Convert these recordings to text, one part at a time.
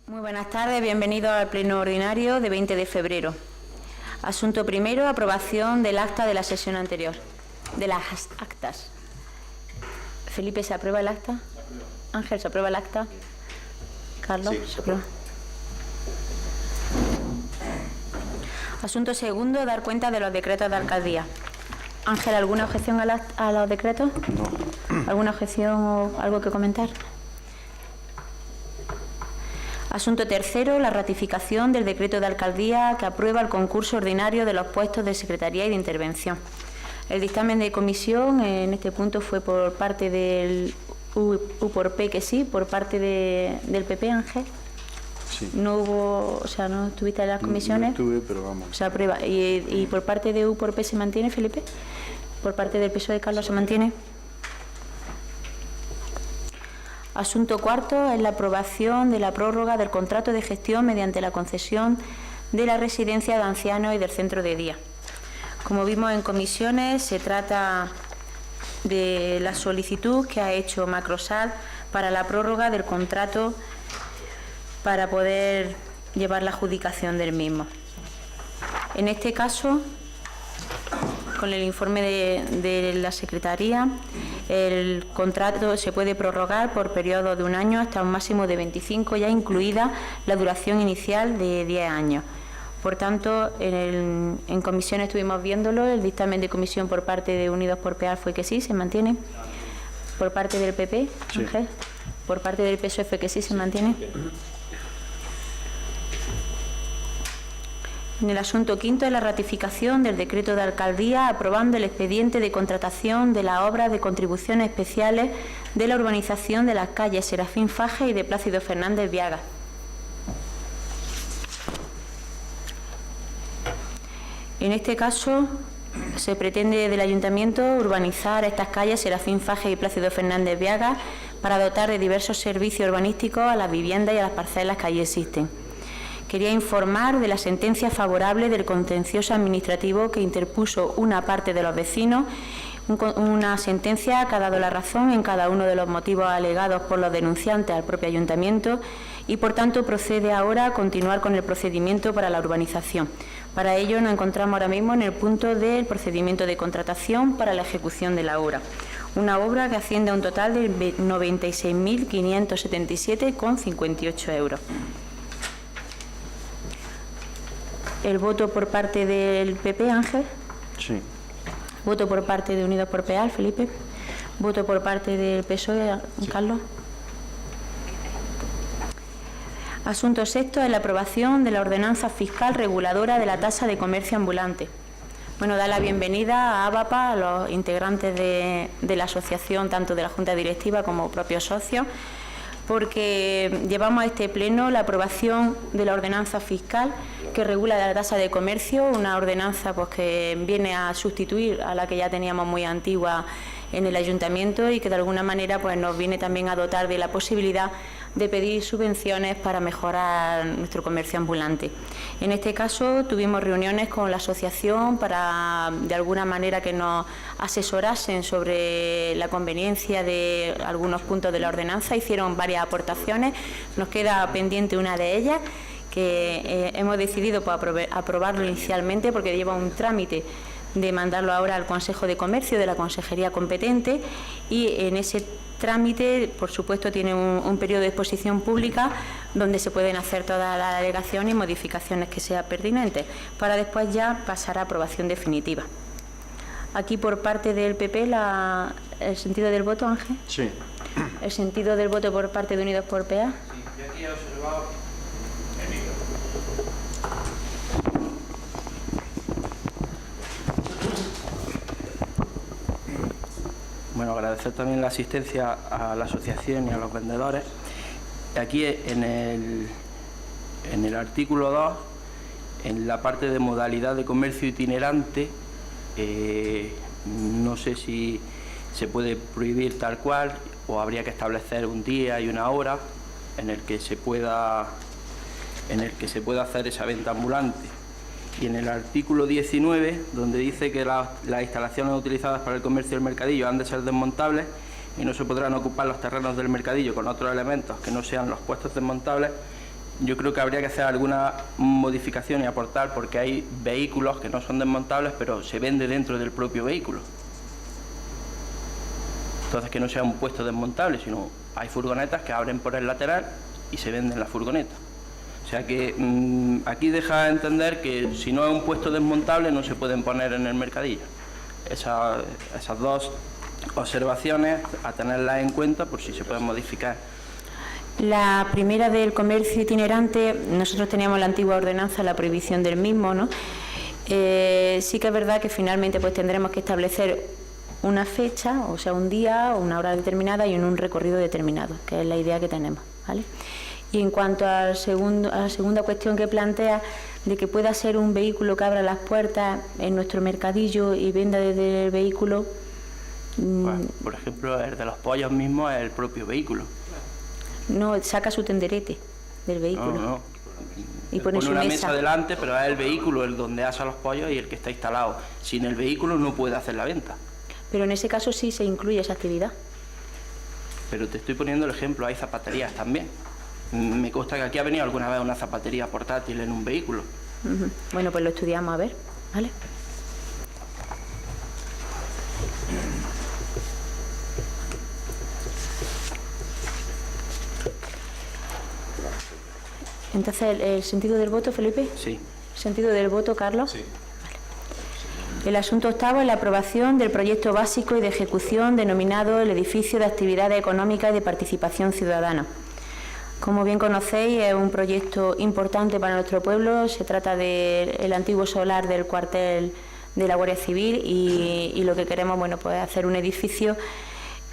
Muy buenas tardes, bienvenidos al pleno ordinario de 20 de febrero. Asunto primero, aprobación del acta de la sesión anterior. De las actas. Felipe, ¿se aprueba el acta? Ángel, ¿se aprueba el acta? Carlos, sí, ¿se aprueba? Asunto segundo, dar cuenta de los decretos de alcaldía. Ángel, ¿alguna objeción a los decretos? No. ¿Alguna objeción o algo que comentar? Asunto tercero, la ratificación del decreto de alcaldía que aprueba el concurso ordinario de los puestos de secretaría y de intervención. El dictamen de comisión en este punto fue por parte del U por P que sí, por parte del PP, Ángel. Sí. No hubo, o sea, no estuviste en las comisiones. No estuve, pero vamos. Se aprueba. ¿Y por parte de U por P se mantiene, Felipe? ¿Por parte del PSOE, Carlos, se mantiene? Asunto cuarto es la aprobación de la prórroga del contrato de gestión mediante la concesión de la residencia de ancianos y del centro de día. Como vimos en comisiones, se trata de la solicitud que ha hecho Macrosal para la prórroga del contrato para poder llevar la adjudicación del mismo. En este caso, con el informe de la Secretaría, el contrato se puede prorrogar por periodo de 1 año hasta un máximo de 25, ya incluida la duración inicial de 10 años. Por tanto, en comisión estuvimos viéndolo, el dictamen de comisión por parte de Unidos por PEAL fue que sí, se mantiene. Por parte del PP, sí. Ángel, por parte del PSOE fue que sí, se mantiene. En el asunto quinto es la ratificación del decreto de alcaldía aprobando el expediente de contratación de la obra de contribuciones especiales de la urbanización de las calles Serafín Faje y de Plácido Fernández Viaga. En este caso, se pretende del Ayuntamiento urbanizar estas calles Serafín Faje y Plácido Fernández Viaga para dotar de diversos servicios urbanísticos a las viviendas y a las parcelas que allí existen. Quería informar de la sentencia favorable del contencioso administrativo que interpuso una parte de los vecinos, una sentencia que ha dado la razón en cada uno de los motivos alegados por los denunciantes al propio Ayuntamiento y, por tanto, procede ahora a continuar con el procedimiento para la urbanización. Para ello nos encontramos ahora mismo en el punto del procedimiento de contratación para la ejecución de la obra. Una obra que asciende a un total de 96.577,58 euros. ¿El voto por parte del PP, Ángel? Sí. ¿Voto por parte de Unidos por PEAL, Felipe? ¿Voto por parte del PSOE, sí. Carlos? Asunto sexto es la aprobación de la ordenanza fiscal reguladora de la tasa de comercio ambulante. Bueno, da la bienvenida a ABAPA, a los integrantes de la asociación, tanto de la Junta Directiva como propios socios, porque llevamos a este pleno la aprobación de la ordenanza fiscal que regula la tasa de comercio, una ordenanza pues que viene a sustituir a la que ya teníamos muy antigua en el Ayuntamiento y que de alguna manera pues nos viene también a dotar de la posibilidad de pedir subvenciones para mejorar nuestro comercio ambulante. En este caso tuvimos reuniones con la asociación para de alguna manera que nos asesorasen sobre la conveniencia de algunos puntos de la ordenanza, hicieron varias aportaciones, nos queda pendiente una de ellas que hemos decidido pues, aprobarlo inicialmente porque lleva un trámite de mandarlo ahora al Consejo de Comercio de la Consejería competente y en ese trámite, por supuesto, tiene un periodo de exposición pública donde se pueden hacer todas las alegaciones y modificaciones que sean pertinentes para después ya pasar a aprobación definitiva. Aquí por parte del PP el sentido del voto, Ángel. Sí. El sentido del voto por parte de Unidos por PEAL. Sí, yo aquí he observado el micro. Bueno, agradecer también la asistencia a la asociación y a los vendedores. Aquí en el artículo 2, en la parte de modalidad de comercio itinerante, no sé si se puede prohibir tal cual o habría que establecer un día y una hora en el que se pueda hacer esa venta ambulante. Y en el artículo 19, donde dice que las instalaciones utilizadas para el comercio del mercadillo han de ser desmontables y no se podrán ocupar los terrenos del mercadillo con otros elementos que no sean los puestos desmontables, yo creo que habría que hacer alguna modificación y aportar, porque hay vehículos que no son desmontables, pero se vende dentro del propio vehículo. Entonces, que no sea un puesto desmontable, sino hay furgonetas que abren por el lateral y se venden la furgoneta. O sea que aquí deja entender que si no es un puesto desmontable no se pueden poner en el mercadillo. Esas dos observaciones a tenerlas en cuenta por si se pueden modificar. La primera del comercio itinerante, nosotros teníamos la antigua ordenanza, la prohibición del mismo, ¿no? Sí que es verdad que finalmente pues tendremos que establecer una fecha, o sea, un día o una hora determinada y en un recorrido determinado, que es la idea que tenemos, ¿vale? Y en cuanto a la segunda cuestión que plantea, de que pueda ser un vehículo que abra las puertas en nuestro mercadillo y venda desde el vehículo. Bueno, por ejemplo, el de los pollos mismo es el propio vehículo. No, saca su tenderete del vehículo. No. Y pone su una mesa delante, pero es el vehículo el donde asa los pollos y el que está instalado. Sin el vehículo no puede hacer la venta. Pero en ese caso sí se incluye esa actividad. Pero te estoy poniendo el ejemplo, hay zapaterías también. Me consta que aquí ha venido alguna vez una zapatería portátil en un vehículo. Bueno, pues lo estudiamos a ver, ¿vale? Entonces, ¿el sentido del voto, Felipe? Sí. ¿Sentido del voto, Carlos? Sí. El asunto octavo es la aprobación del proyecto básico y de ejecución denominado el Edificio de Actividades Económicas y de Participación Ciudadana. Como bien conocéis, es un proyecto importante para nuestro pueblo. Se trata del antiguo solar del cuartel de la Guardia Civil y lo que queremos, bueno, pues hacer un edificio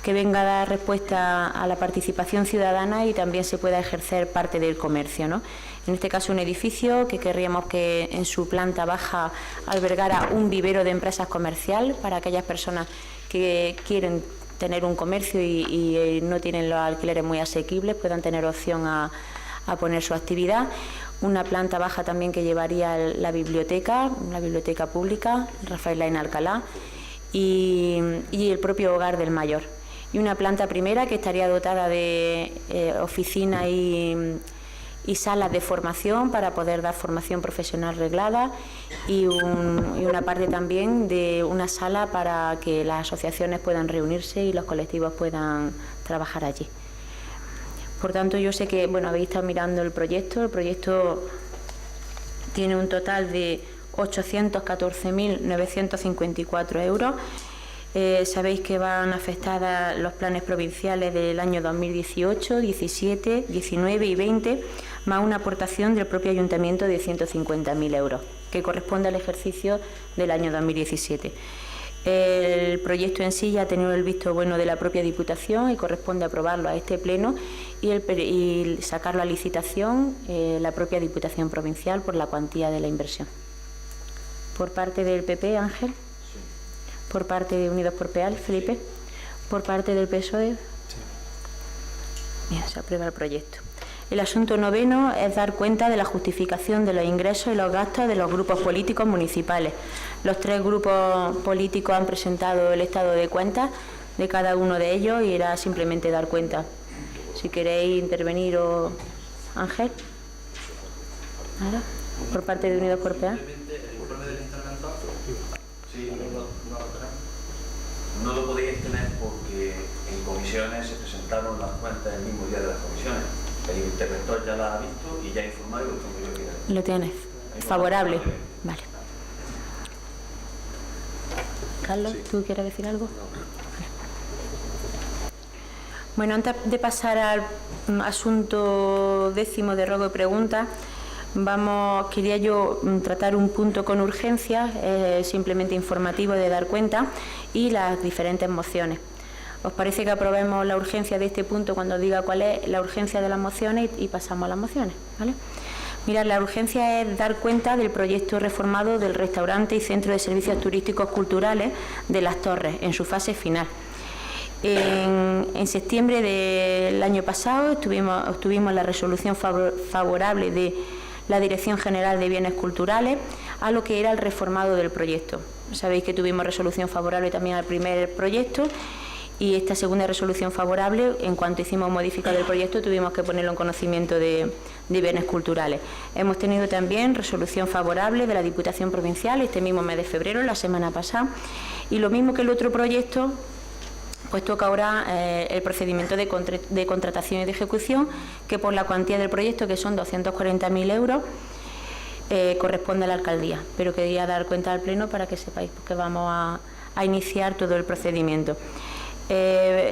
que venga a dar respuesta a la participación ciudadana y también se pueda ejercer parte del comercio, ¿no? En este caso, un edificio que querríamos que en su planta baja albergara un vivero de empresas comercial para aquellas personas que quieren tener un comercio y no tienen los alquileres muy asequibles, puedan tener opción a poner su actividad. Una planta baja también que llevaría la biblioteca pública, Rafael Lain Alcalá, y el propio hogar del mayor. Y una planta primera que estaría dotada de oficinas y salas de formación para poder dar formación profesional reglada y una parte también de una sala para que las asociaciones puedan reunirse y los colectivos puedan trabajar allí. Por tanto, yo sé que, bueno, habéis estado mirando el proyecto tiene un total de 814.954 euros. Sabéis que van afectadas los planes provinciales del año 2018, 17, 19 y 20, más una aportación del propio ayuntamiento de 150.000 euros, que corresponde al ejercicio del año 2017. El proyecto en sí ya ha tenido el visto bueno de la propia Diputación y corresponde aprobarlo a este pleno y sacarlo a licitación la propia Diputación Provincial por la cuantía de la inversión. Por parte del PP, Ángel. Por parte de Unidos por Peal, Felipe. Por parte del PSOE. Sí. Bien, se aprueba el proyecto. El asunto noveno es dar cuenta de la justificación de los ingresos y los gastos de los grupos políticos municipales. Los 3 grupos políticos han presentado el estado de cuentas de cada uno de ellos y era simplemente dar cuenta. Si queréis intervenir, Ángel. ¿Nada? Por parte de Unidos por Peal. Sí, no lo podéis tener porque en comisiones se presentaron las cuentas el mismo día de las comisiones. El interventor ya las ha visto y ya ha informado y lo tengo yo que dar. Lo tienes. Favorable. Vale. Carlos, ¿tú quieres decir algo? Bueno, antes de pasar al asunto 10º de ruego y preguntas, quería yo tratar un punto con urgencia, simplemente informativo de dar cuenta, y las diferentes mociones. ¿Os parece que aprobemos la urgencia de este punto cuando diga cuál es la urgencia de las mociones y pasamos a las mociones? ¿Vale? Mirad, la urgencia es dar cuenta del proyecto reformado del restaurante y centro de servicios turísticos culturales de Las Torres en su fase final. En septiembre del año pasado obtuvimos la resolución favorable de la Dirección General de Bienes Culturales a lo que era el reformado del proyecto. Sabéis que tuvimos resolución favorable también al primer proyecto y esta segunda resolución favorable, en cuanto hicimos modificar el proyecto, tuvimos que ponerlo en conocimiento de bienes culturales. Hemos tenido también resolución favorable de la Diputación Provincial este mismo mes de febrero, la semana pasada, y lo mismo que el otro proyecto, pues toca ahora el procedimiento de contratación y de ejecución, que por la cuantía del proyecto, que son 240.000 euros, corresponde a la alcaldía. Pero quería dar cuenta al Pleno para que sepáis que vamos a iniciar todo el procedimiento.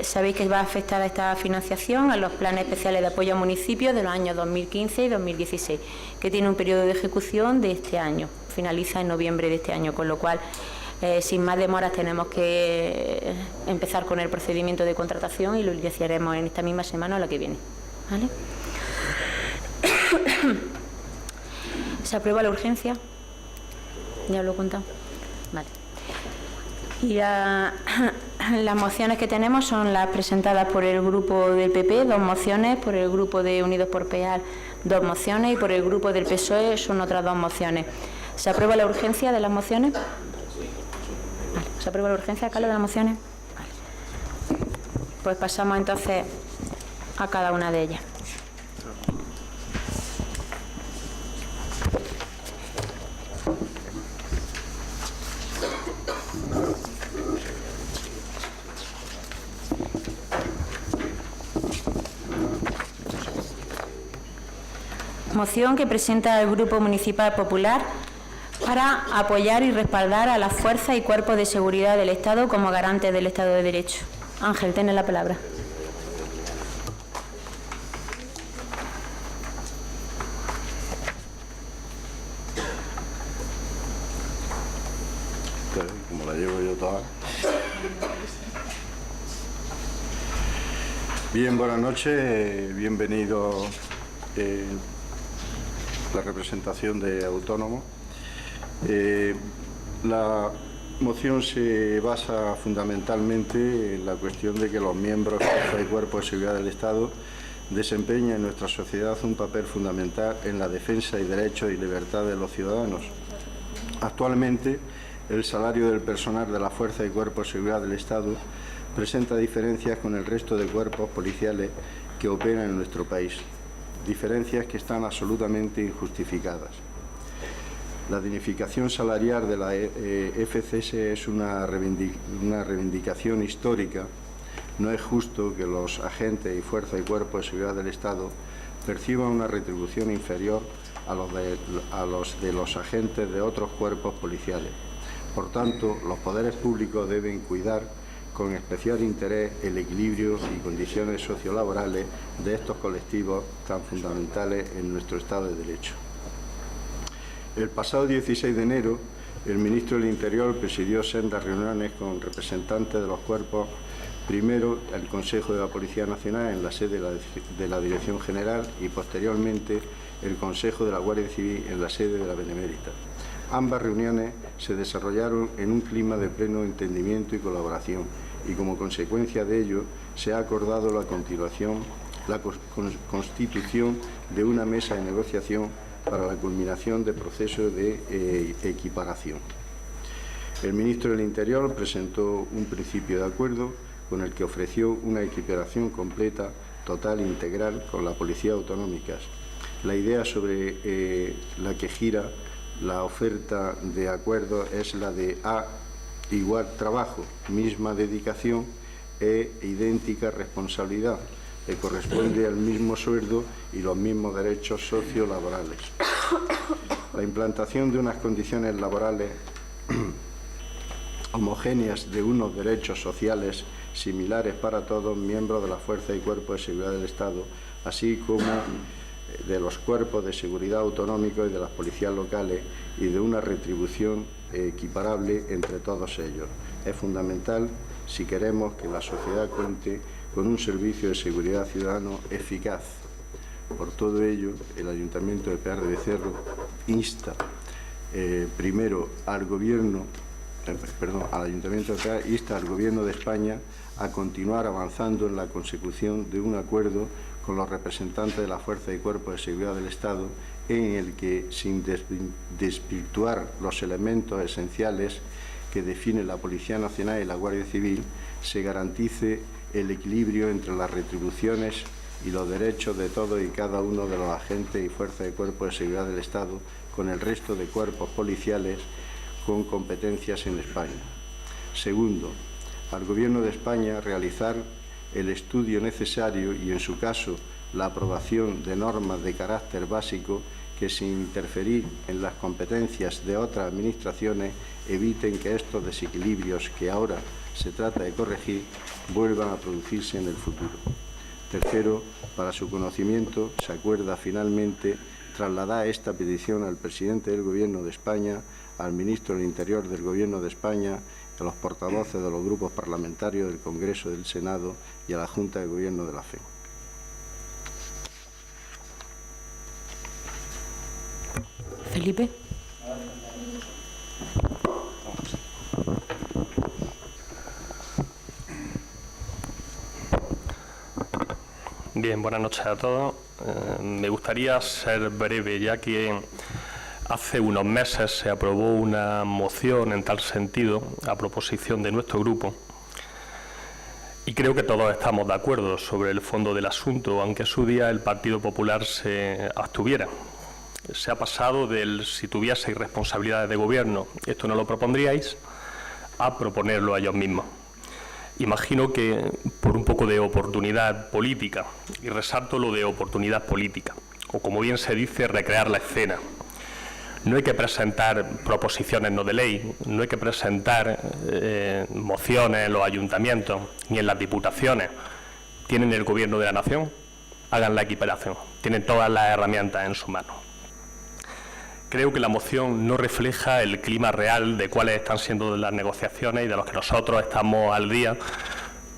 Sabéis que va a afectar a esta financiación a los planes especiales de apoyo a municipios de los años 2015 y 2016, que tiene un periodo de ejecución de este año, finaliza en noviembre de este año, con lo cual, sin más demoras, tenemos que empezar con el procedimiento de contratación y lo iniciaremos en esta misma semana o la que viene. ¿Vale? ¿Se aprueba la urgencia? ¿Ya lo he contado? Vale. Y las mociones que tenemos son las presentadas por el grupo del PP, 2 mociones, por el grupo de Unidos por Peal, 2 mociones, y por el grupo del PSOE son otras 2 mociones. ¿Se aprueba la urgencia de las mociones? Vale. ¿Se aprueba la urgencia, Carlos, de las mociones? Vale. Pues pasamos entonces a cada una de ellas. Moción que presenta el Grupo Municipal Popular para apoyar y respaldar a las fuerzas y cuerpos de seguridad del Estado como garantes del Estado de Derecho. Ángel, tienes la palabra. Como la llevo yo toda. Bien, buenas noches, bienvenido la representación de autónomos. La moción se basa fundamentalmente en la cuestión de que los miembros de cuerpos de seguridad del Estado desempeñan en nuestra sociedad un papel fundamental en la defensa y derechos y libertad de los ciudadanos. Actualmente, el salario del personal de la Fuerza y Cuerpos de Seguridad del Estado presenta diferencias con el resto de cuerpos policiales que operan en nuestro país, diferencias que están absolutamente injustificadas. La dignificación salarial de la FCS es una reivindicación histórica. No es justo que los agentes y fuerzas y cuerpos de seguridad del Estado perciban una retribución inferior a los de los agentes de otros cuerpos policiales. Por tanto, los poderes públicos deben cuidar con especial interés el equilibrio y condiciones sociolaborales de estos colectivos tan fundamentales en nuestro Estado de Derecho. El pasado 16 de enero, el ministro del Interior presidió sendas reuniones con representantes de los cuerpos, primero el Consejo de la Policía Nacional en la sede de la Dirección General y posteriormente el Consejo de la Guardia Civil en la sede de la Benemérita. Ambas reuniones se desarrollaron en un clima de pleno entendimiento y colaboración y como consecuencia de ello se ha acordado la constitución de una mesa de negociación para la culminación del proceso de equiparación. El ministro del Interior presentó un principio de acuerdo con el que ofreció una equiparación completa, total e integral con la Policía Autonómica. La idea sobre la que gira la oferta de acuerdo es la de A, igual trabajo, misma dedicación e idéntica responsabilidad, que corresponde al mismo sueldo y los mismos derechos sociolaborales. La implantación de unas condiciones laborales homogéneas de unos derechos sociales similares para todos miembros de la Fuerza y Cuerpos de Seguridad del Estado, así como de los cuerpos de seguridad autonómicos y de las policías locales y de una retribución equiparable entre todos ellos. Es fundamental si queremos que la sociedad cuente con un servicio de seguridad ciudadano eficaz. Por todo ello, el Ayuntamiento de Pear de Becerro insta primero al Gobierno, al Ayuntamiento de Pear insta al Gobierno de España a continuar avanzando en la consecución de un acuerdo con los representantes de la Fuerza y Cuerpos de Seguridad del Estado, en el que, sin desvirtuar los elementos esenciales que definen la Policía Nacional y la Guardia Civil, se garantice el equilibrio entre las retribuciones y los derechos de todos y cada uno de los agentes y fuerzas de cuerpos de seguridad del Estado con el resto de cuerpos policiales con competencias en España. Segundo, al Gobierno de España realizar el estudio necesario y, en su caso, la aprobación de normas de carácter básico que, sin interferir en las competencias de otras administraciones, eviten que estos desequilibrios que ahora se trata de corregir vuelvan a producirse en el futuro. Tercero, para su conocimiento, se acuerda finalmente trasladar esta petición al presidente del Gobierno de España, al ministro del Interior del Gobierno de España, a los portavoces de los grupos parlamentarios del Congreso y del Senado y a la Junta de Gobierno de la FEN. Felipe. Bien, buenas noches a todos. Me gustaría ser breve, ya que hace unos meses se aprobó una moción en tal sentido, a proposición de nuestro grupo, y creo que todos estamos de acuerdo sobre el fondo del asunto, aunque en su día el Partido Popular se abstuviera. Se ha pasado del si tuvieseis responsabilidades de gobierno, esto no lo propondríais, a proponerlo a ellos mismos. Imagino que por un poco de oportunidad política, y resalto lo de oportunidad política, o como bien se dice, recrear la escena. No hay que presentar proposiciones no de ley, no hay que presentar mociones en los ayuntamientos ni en las diputaciones. Tienen el Gobierno de la Nación, hagan la equiparación, tienen todas las herramientas en su mano. Creo que la moción no refleja el clima real de cuáles están siendo las negociaciones y de los que nosotros estamos al día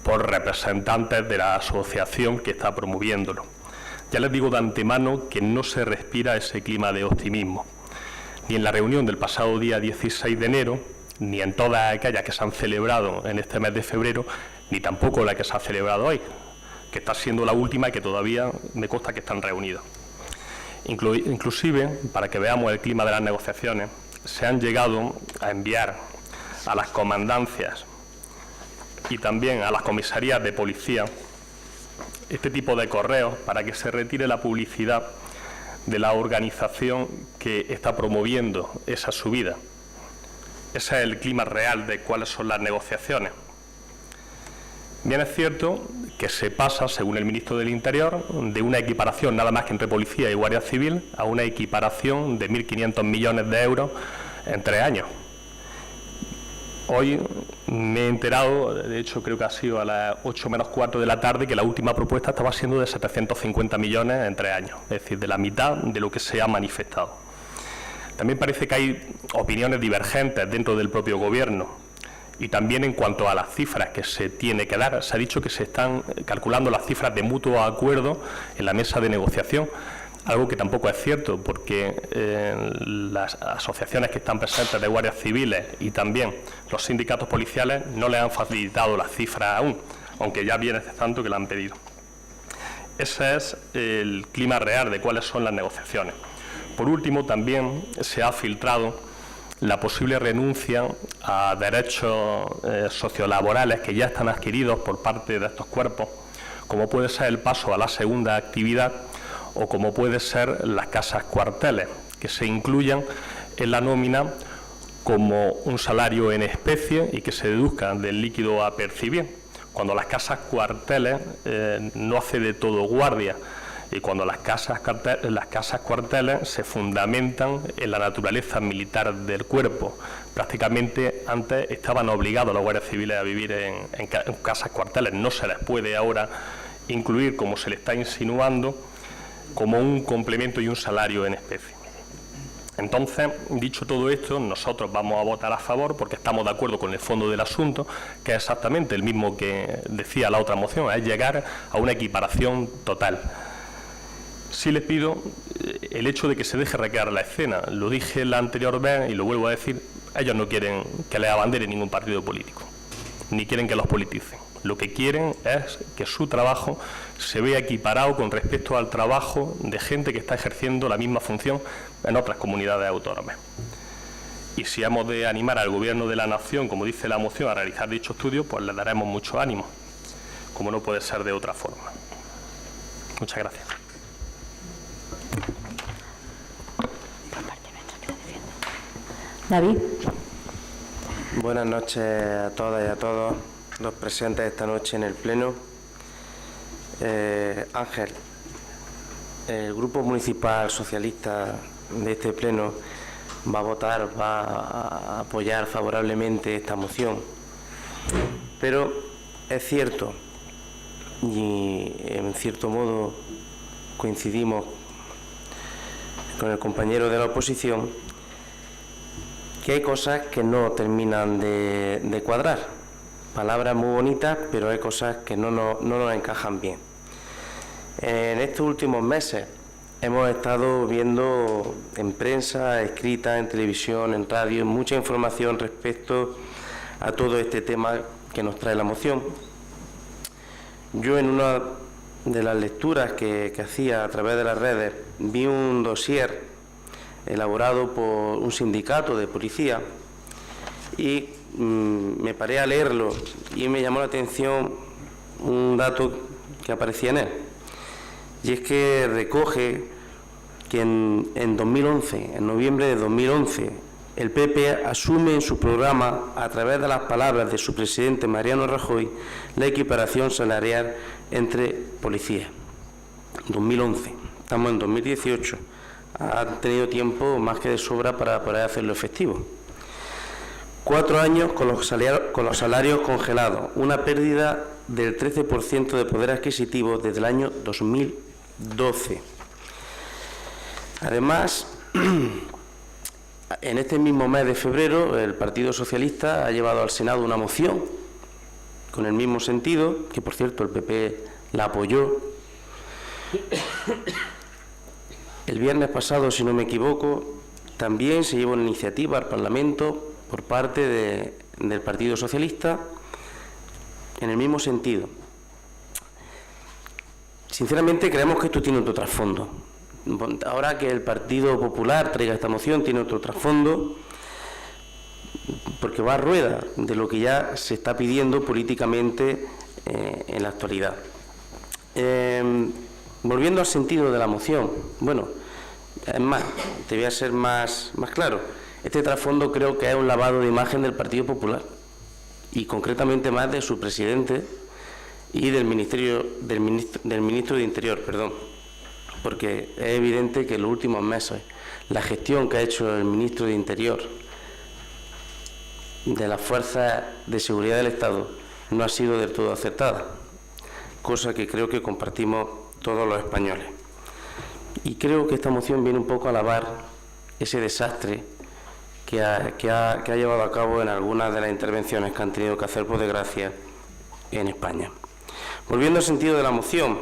por representantes de la asociación que está promoviéndolo. Ya les digo de antemano que no se respira ese clima de optimismo, ni en la reunión del pasado día 16 de enero, ni en todas aquellas que se han celebrado en este mes de febrero, ni tampoco la que se ha celebrado hoy, que está siendo la última y que todavía me consta que están reunidos. Inclusive, para que veamos el clima de las negociaciones, se han llegado a enviar a las comandancias y también a las comisarías de policía este tipo de correos para que se retire la publicidad de la organización que está promoviendo esa subida. Ese es el clima real de cuáles son las negociaciones. Bien es cierto que se pasa, según el ministro del Interior, de una equiparación nada más que entre Policía y Guardia Civil a una equiparación de 1.500 millones de euros en 3 años. Hoy me he enterado, de hecho creo que ha sido a las 8 menos cuarto de la tarde, que la última propuesta estaba siendo de 750 millones en 3 años, es decir, de la mitad de lo que se ha manifestado. También parece que hay opiniones divergentes dentro del propio Gobierno. Y también en cuanto a las cifras que se tiene que dar, se ha dicho que se están calculando las cifras de mutuo acuerdo en la mesa de negociación, algo que tampoco es cierto, porque las asociaciones que están presentes de guardias civiles y también los sindicatos policiales no les han facilitado las cifras aún, aunque ya viene hace tanto que la han pedido. Ese es el clima real de cuáles son las negociaciones. Por último, también se ha filtrado la posible renuncia a derechos sociolaborales que ya están adquiridos por parte de estos cuerpos, como puede ser el paso a la segunda actividad o como puede ser las casas cuarteles, que se incluyan en la nómina como un salario en especie y que se deduzcan del líquido a percibir, cuando las casas cuarteles no hace de todo guardia, y cuando las casas cuarteles se fundamentan en la naturaleza militar del cuerpo. Prácticamente antes estaban obligados los guardias civiles a vivir en casas cuarteles. No se les puede ahora incluir, como se le está insinuando, como un complemento y un salario en especie. Entonces, dicho todo esto, nosotros vamos a votar a favor porque estamos de acuerdo con el fondo del asunto, que es exactamente el mismo que decía la otra moción, es llegar a una equiparación total. Sí les pido el hecho de que se deje recrear la escena. Lo dije la anterior vez y lo vuelvo a decir, ellos no quieren que les abandere ningún partido político, ni quieren que los politicen. Lo que quieren es que su trabajo se vea equiparado con respecto al trabajo de gente que está ejerciendo la misma función en otras comunidades autónomas. Y si hemos de animar al Gobierno de la Nación, como dice la moción, a realizar dicho estudio, pues le daremos mucho ánimo, como no puede ser de otra forma. Muchas gracias. David. Buenas noches a todas y a todos los presentes esta noche en el Pleno. Ángel, el Grupo Municipal Socialista de este Pleno va a apoyar favorablemente esta moción. Pero es cierto, y en cierto modo coincidimos con el compañero de la oposición, que hay cosas que no terminan de cuadrar. Palabras muy bonitas, pero hay cosas que no nos encajan bien. En estos últimos meses hemos estado viendo en prensa, escrita, en televisión, en radio, mucha información respecto a todo este tema que nos trae la moción. Yo en una de las lecturas que hacía a través de las redes vi un dossier elaborado por un sindicato de policía y me paré a leerlo y me llamó la atención un dato que aparecía en él, y es que recoge que en 2011, en noviembre de 2011, el PP asume en su programa, a través de las palabras de su presidente Mariano Rajoy, la equiparación salarial entre policías. 2011, estamos en 2018. Han tenido tiempo más que de sobra para poder hacerlo efectivo. 4 años con los salarios congelados, una pérdida del 13% de poder adquisitivo desde el año 2012. Además, en este mismo mes de febrero, el Partido Socialista ha llevado al Senado una moción con el mismo sentido, que por cierto el PP la apoyó. El viernes pasado, si no me equivoco, también se llevó una iniciativa al Parlamento por parte del Partido Socialista en el mismo sentido. Sinceramente creemos que esto tiene otro trasfondo. Ahora que el Partido Popular traiga esta moción, tiene otro trasfondo, porque va a rueda de lo que ya se está pidiendo políticamente en la actualidad. Volviendo al sentido de la moción, bueno, es más, te voy a ser más claro. Este trasfondo creo que es un lavado de imagen del Partido Popular y concretamente más de su presidente y del ministro de Interior, porque es evidente que en los últimos meses la gestión que ha hecho el ministro de Interior de las fuerzas de seguridad del Estado no ha sido del todo acertada, cosa que creo que compartimos todos los españoles. Y creo que esta moción viene un poco a lavar ese desastre que ha llevado a cabo en algunas de las intervenciones que han tenido que hacer, por desgracia, en España. Volviendo al sentido de la moción,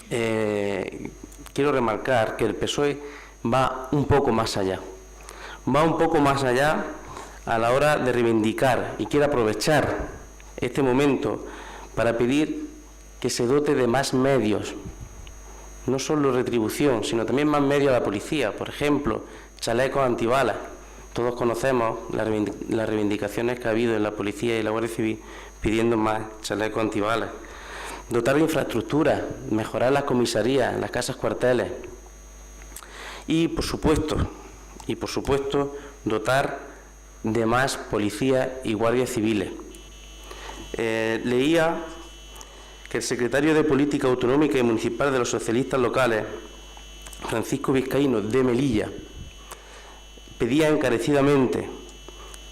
quiero remarcar que el PSOE va un poco más allá. Va un poco más allá a la hora de reivindicar y quiere aprovechar este momento para pedir que se dote de más medios, no solo retribución, sino también más medios a la policía. Por ejemplo, chalecos antibalas. Todos conocemos las reivindicaciones que ha habido en la policía y la Guardia Civil pidiendo más chalecos antibalas. Dotar de infraestructura, mejorar las comisarías, las casas cuarteles. Y por supuesto, dotar de más policías y guardias civiles. Leía que el secretario de Política Autonómica y Municipal de los socialistas locales, Francisco Vizcaíno, de Melilla, pedía encarecidamente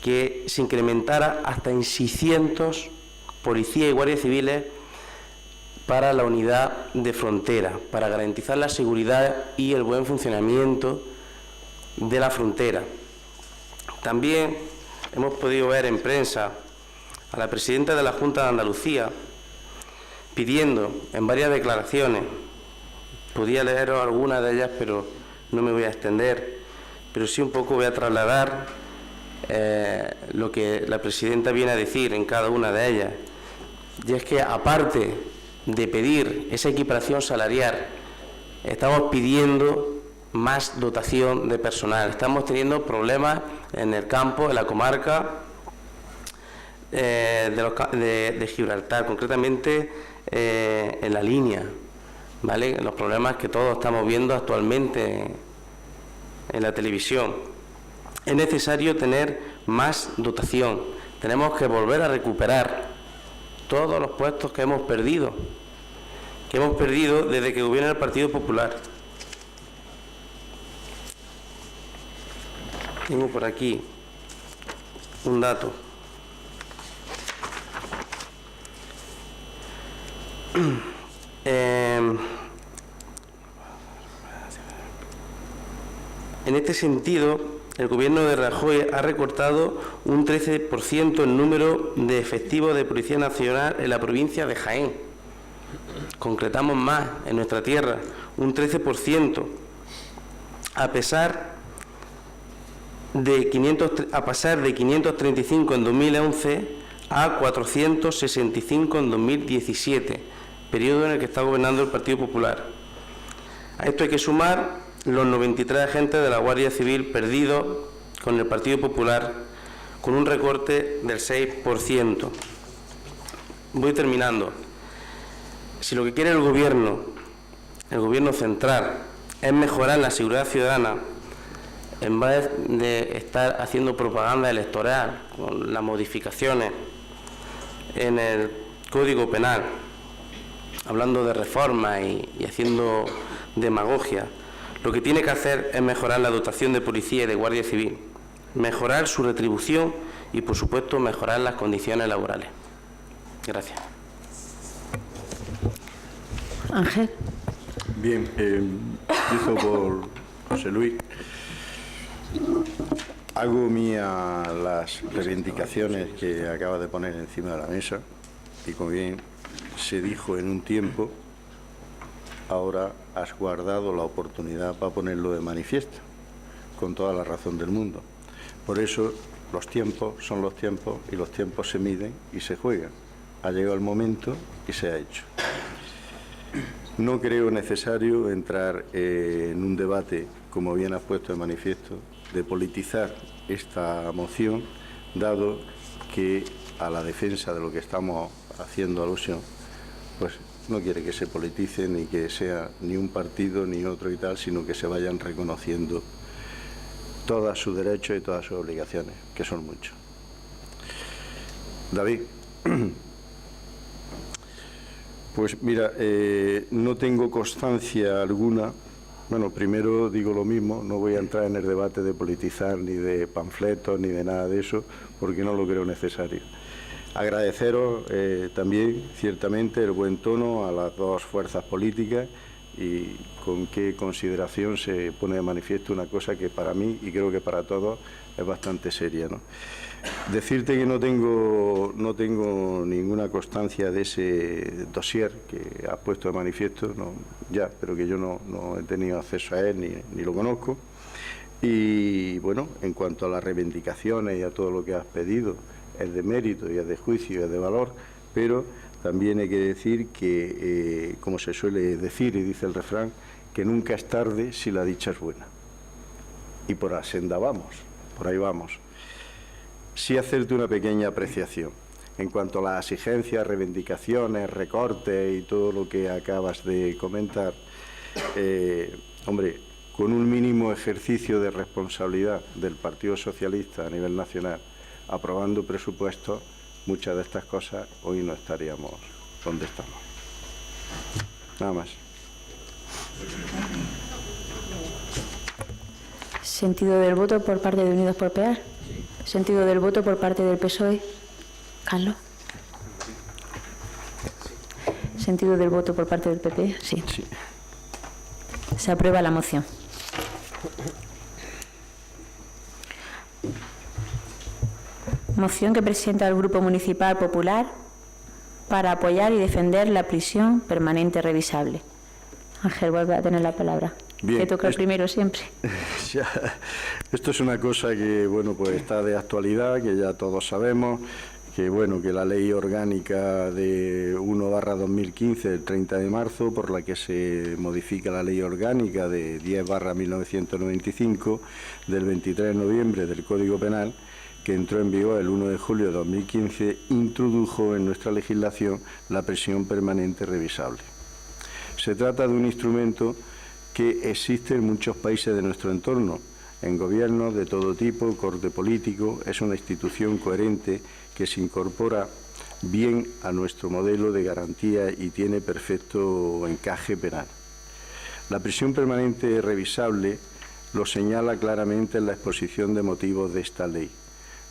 que se incrementara hasta en 600 policías y guardias civiles para la unidad de frontera, para garantizar la seguridad y el buen funcionamiento de la frontera. También hemos podido ver en prensa a la presidenta de la Junta de Andalucía pidiendo en varias declaraciones, podía leeros algunas de ellas, pero no me voy a extender, pero sí un poco voy a trasladar lo que la presidenta viene a decir en cada una de ellas. Y es que, aparte de pedir esa equiparación salarial, estamos pidiendo más dotación de personal. Estamos teniendo problemas en el campo, en la comarca de Gibraltar, concretamente en la línea, ¿vale? Los problemas que todos estamos viendo actualmente en la televisión. Es necesario tener más dotación. Tenemos que volver a recuperar todos los puestos que hemos perdido desde que gobierna el Partido Popular. Tengo por aquí un dato. En este sentido, el gobierno de Rajoy ha recortado un 13% el número de efectivos de Policía Nacional en la provincia de Jaén. Concretamos más en nuestra tierra, un 13%, a pasar de 535 en 2011 a 465 en 2017, periodo en el que está gobernando el Partido Popular. A esto hay que sumar los 93 agentes de la Guardia Civil perdidos con el Partido Popular, con un recorte del 6%. Voy terminando. Si lo que quiere el gobierno central, es mejorar la seguridad ciudadana, en vez de estar haciendo propaganda electoral con las modificaciones en el Código Penal, hablando de reformas y haciendo demagogia, lo que tiene que hacer es mejorar la dotación de policía y de guardia civil, mejorar su retribución y, por supuesto, mejorar las condiciones laborales. Gracias. Ángel. Bien, empiezo por José Luis. Hago mía las reivindicaciones que acaba de poner encima de la mesa y, como bien se dijo en un tiempo, ahora has guardado la oportunidad para ponerlo de manifiesto, con toda la razón del mundo. Por eso los tiempos son los tiempos y los tiempos se miden y se juegan. Ha llegado el momento y se ha hecho. No creo necesario entrar en un debate, como bien has puesto de manifiesto, de politizar esta moción, dado que a la defensa de lo que estamos haciendo alusión, pues no quiere que se politice ni que sea ni un partido ni otro y tal, sino que se vayan reconociendo todos sus derechos y todas sus obligaciones, que son muchos. David. Pues mira, no tengo constancia alguna. Bueno, primero digo lo mismo, no voy a entrar en el debate de politizar ni de panfletos ni de nada de eso, porque no lo creo necesario. Agradeceros también, ciertamente, el buen tono a las dos fuerzas políticas y con qué consideración se pone de manifiesto una cosa que para mí, y creo que para todos, es bastante seria, ¿no? Decirte que no tengo ninguna constancia de ese dossier que has puesto de manifiesto, no, ya, pero que yo no he tenido acceso a él ni lo conozco. Y bueno, en cuanto a las reivindicaciones y a todo lo que has pedido, es de mérito y es de juicio y es de valor, pero también hay que decir que, como se suele decir y dice el refrán, que nunca es tarde si la dicha es buena. Y por la senda vamos, por ahí vamos. Sí hacerte una pequeña apreciación en cuanto a las exigencias, reivindicaciones, recortes y todo lo que acabas de comentar. Hombre, con un mínimo ejercicio de responsabilidad del Partido Socialista a nivel nacional, aprobando presupuestos, muchas de estas cosas hoy no estaríamos donde estamos. Nada más. Sentido del voto por parte de Unidos por Pear. Sentido del voto por parte del PSOE. Carlos. Sentido del voto por parte del PP. Sí. Se aprueba la moción. Moción que presenta el Grupo Municipal Popular para apoyar y defender la prisión permanente revisable. Ángel, vuelve a tener la palabra. Bien, que toca el primero siempre. Esto es una cosa que, bueno, pues está de actualidad, que ya todos sabemos, que la ley orgánica de 1/2015 del 30 de marzo, por la que se modifica la ley orgánica de 10/1995 del 23 de noviembre del Código Penal, que entró en vigor el 1 de julio de 2015, introdujo en nuestra legislación la prisión permanente revisable. Se trata de un instrumento que existe en muchos países de nuestro entorno, en gobiernos de todo tipo, corte político. Es una institución coherente que se incorpora bien a nuestro modelo de garantía y tiene perfecto encaje penal. La prisión permanente revisable lo señala claramente en la exposición de motivos de esta ley.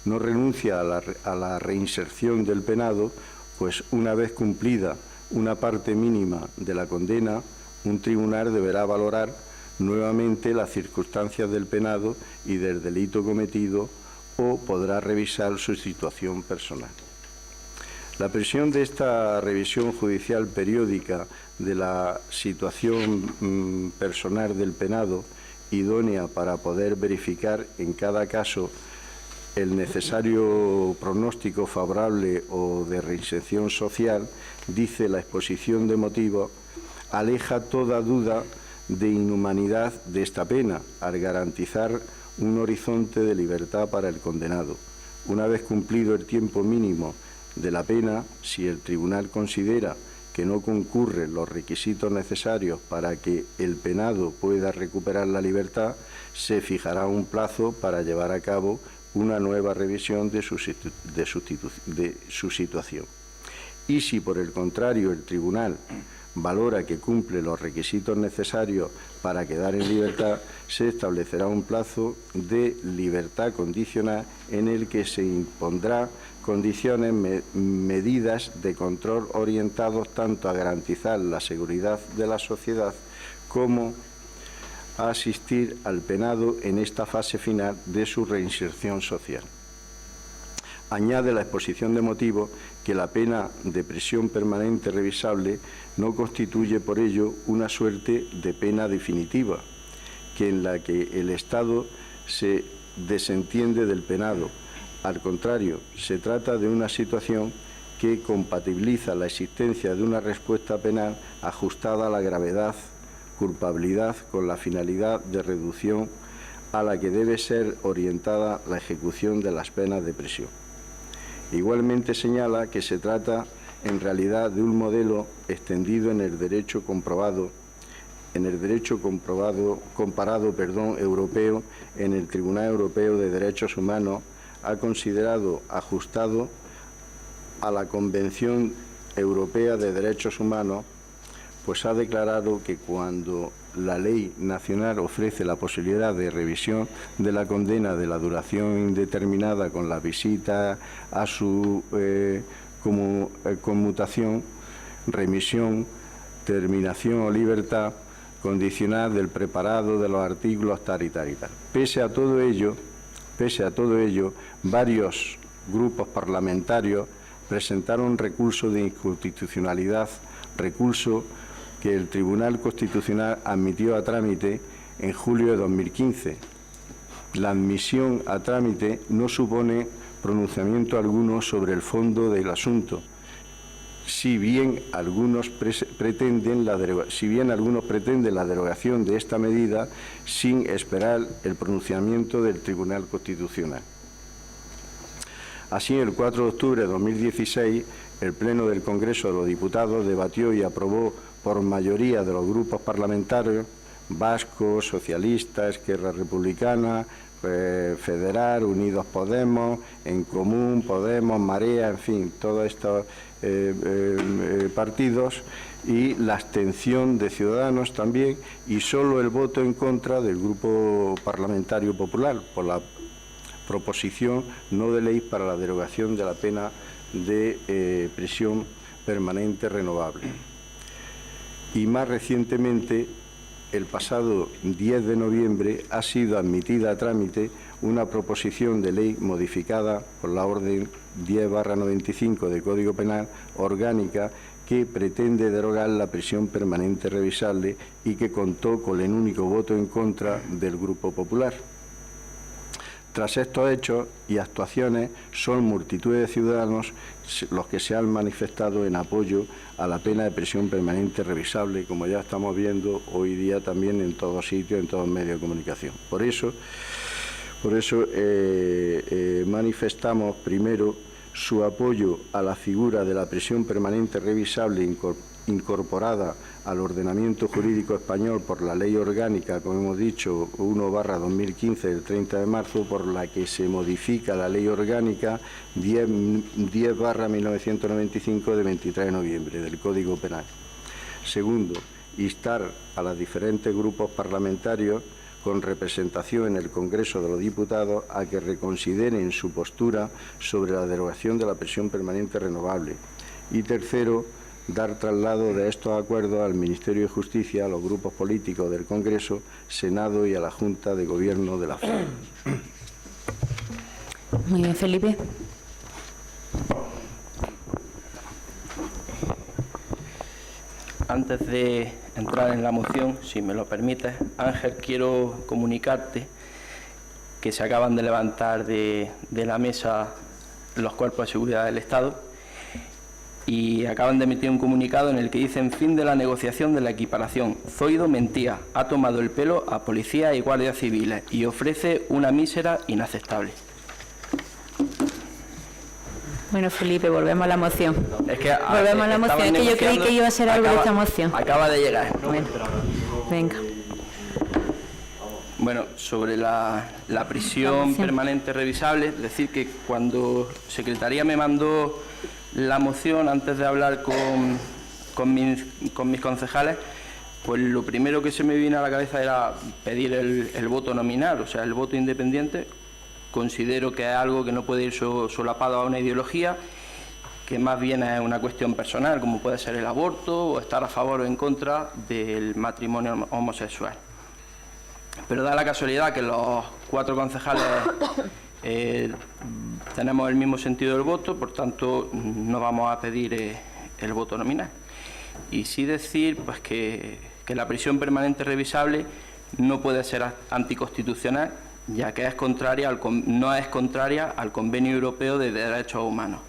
No renuncia a la reinserción del penado, pues una vez cumplida una parte mínima de la condena, un tribunal deberá valorar nuevamente las circunstancias del penado y del delito cometido, o podrá revisar su situación personal. La previsión de esta revisión judicial periódica de la situación personal del penado, idónea para poder verificar en cada caso el necesario pronóstico favorable o de reinserción social, dice la exposición de motivos, aleja toda duda de inhumanidad de esta pena, al garantizar un horizonte de libertad para el condenado. Una vez cumplido el tiempo mínimo de la pena, si el tribunal considera que no concurren los requisitos necesarios para que el penado pueda recuperar la libertad, se fijará un plazo para llevar a cabo una nueva revisión de su situación. Y si, por el contrario, el tribunal valora que cumple los requisitos necesarios para quedar en libertad, se establecerá un plazo de libertad condicional en el que se impondrá condiciones, medidas de control orientados tanto a garantizar la seguridad de la sociedad como a asistir al penado en esta fase final de su reinserción social. Añade la exposición de motivos que la pena de prisión permanente revisable no constituye por ello una suerte de pena definitiva, que en la que el Estado se desentiende del penado. Al contrario, se trata de una situación que compatibiliza la existencia de una respuesta penal ajustada a la gravedad, culpabilidad, con la finalidad de reducción a la que debe ser orientada la ejecución de las penas de prisión. Igualmente señala que se trata en realidad de un modelo extendido en el derecho comparado europeo. En el Tribunal Europeo de Derechos Humanos ha considerado ajustado a la Convención Europea de Derechos Humanos, pues ha declarado que cuando la ley nacional ofrece la posibilidad de revisión de la condena de la duración indeterminada con la visita a su conmutación, remisión, terminación o libertad condicional del preparado de los artículos tal y tal y tal. Pese a todo ello, varios grupos parlamentarios presentaron recurso de inconstitucionalidad, recurso que el Tribunal Constitucional admitió a trámite en julio de 2015. La admisión a trámite no supone pronunciamiento alguno sobre el fondo del asunto, si bien algunos pretenden la derogación de esta medida sin esperar el pronunciamiento del Tribunal Constitucional. Así, el 4 de octubre de 2016, el Pleno del Congreso de los Diputados debatió y aprobó por mayoría de los grupos parlamentarios vascos, socialistas, Esquerra Republicana, Federal, Unidos Podemos, En Común, Podemos, Marea, en fin, todos estos partidos, y la abstención de Ciudadanos también, y solo el voto en contra del Grupo Parlamentario Popular por la proposición no de ley para la derogación de la pena de prisión permanente renovable. Y más recientemente, el pasado 10 de noviembre, ha sido admitida a trámite una proposición de ley modificada por la Orden 10/95 del Código Penal orgánica que pretende derogar la prisión permanente revisable y que contó con el único voto en contra del Grupo Popular. Tras estos hechos y actuaciones, son multitud de ciudadanos los que se han manifestado en apoyo a la pena de prisión permanente revisable, como ya estamos viendo hoy día también en todos sitios, en todos medios de comunicación. Por eso manifestamos primero su apoyo a la figura de la prisión permanente revisable incorporada al ordenamiento jurídico español por la Ley Orgánica, como hemos dicho, 1/2015 del 30 de marzo, por la que se modifica la Ley Orgánica 10/1995 de 23 de noviembre del Código Penal. Segundo, instar a los diferentes grupos parlamentarios con representación en el Congreso de los Diputados a que reconsideren su postura sobre la derogación de la prisión permanente renovable. Y tercero, dar traslado de estos acuerdos al Ministerio de Justicia, a los grupos políticos del Congreso, Senado y a la Junta de Gobierno de la FOA. Muy bien, Felipe. Antes de entrar en la moción, si me lo permites, Ángel, quiero comunicarte que se acaban de levantar de la mesa los cuerpos de seguridad del Estado y acaban de emitir un comunicado en el que dicen: fin de la negociación de la equiparación. Zoido mentía, ha tomado el pelo a policías y guardias civiles y ofrece una mísera inaceptable. Bueno, Felipe, volvemos a la moción. Es que volvemos a la moción, es que yo creí que iba a ser algo de esta moción. Acaba de llegar. Bueno, venga. Bueno, sobre la prisión permanente revisable, es decir, que cuando Secretaría me mandó la moción, antes de hablar con mis concejales, pues lo primero que se me vino a la cabeza era pedir el voto nominal, o sea, el voto independiente. Considero que es algo que no puede ir solapado a una ideología, que más bien es una cuestión personal, como puede ser el aborto o estar a favor o en contra del matrimonio homosexual. Pero da la casualidad que los 4 concejales tenemos el mismo sentido del voto, por tanto no vamos a pedir el voto nominal. Y sí decir pues que la prisión permanente revisable no puede ser anticonstitucional, ya que no es contraria al Convenio Europeo de Derechos Humanos.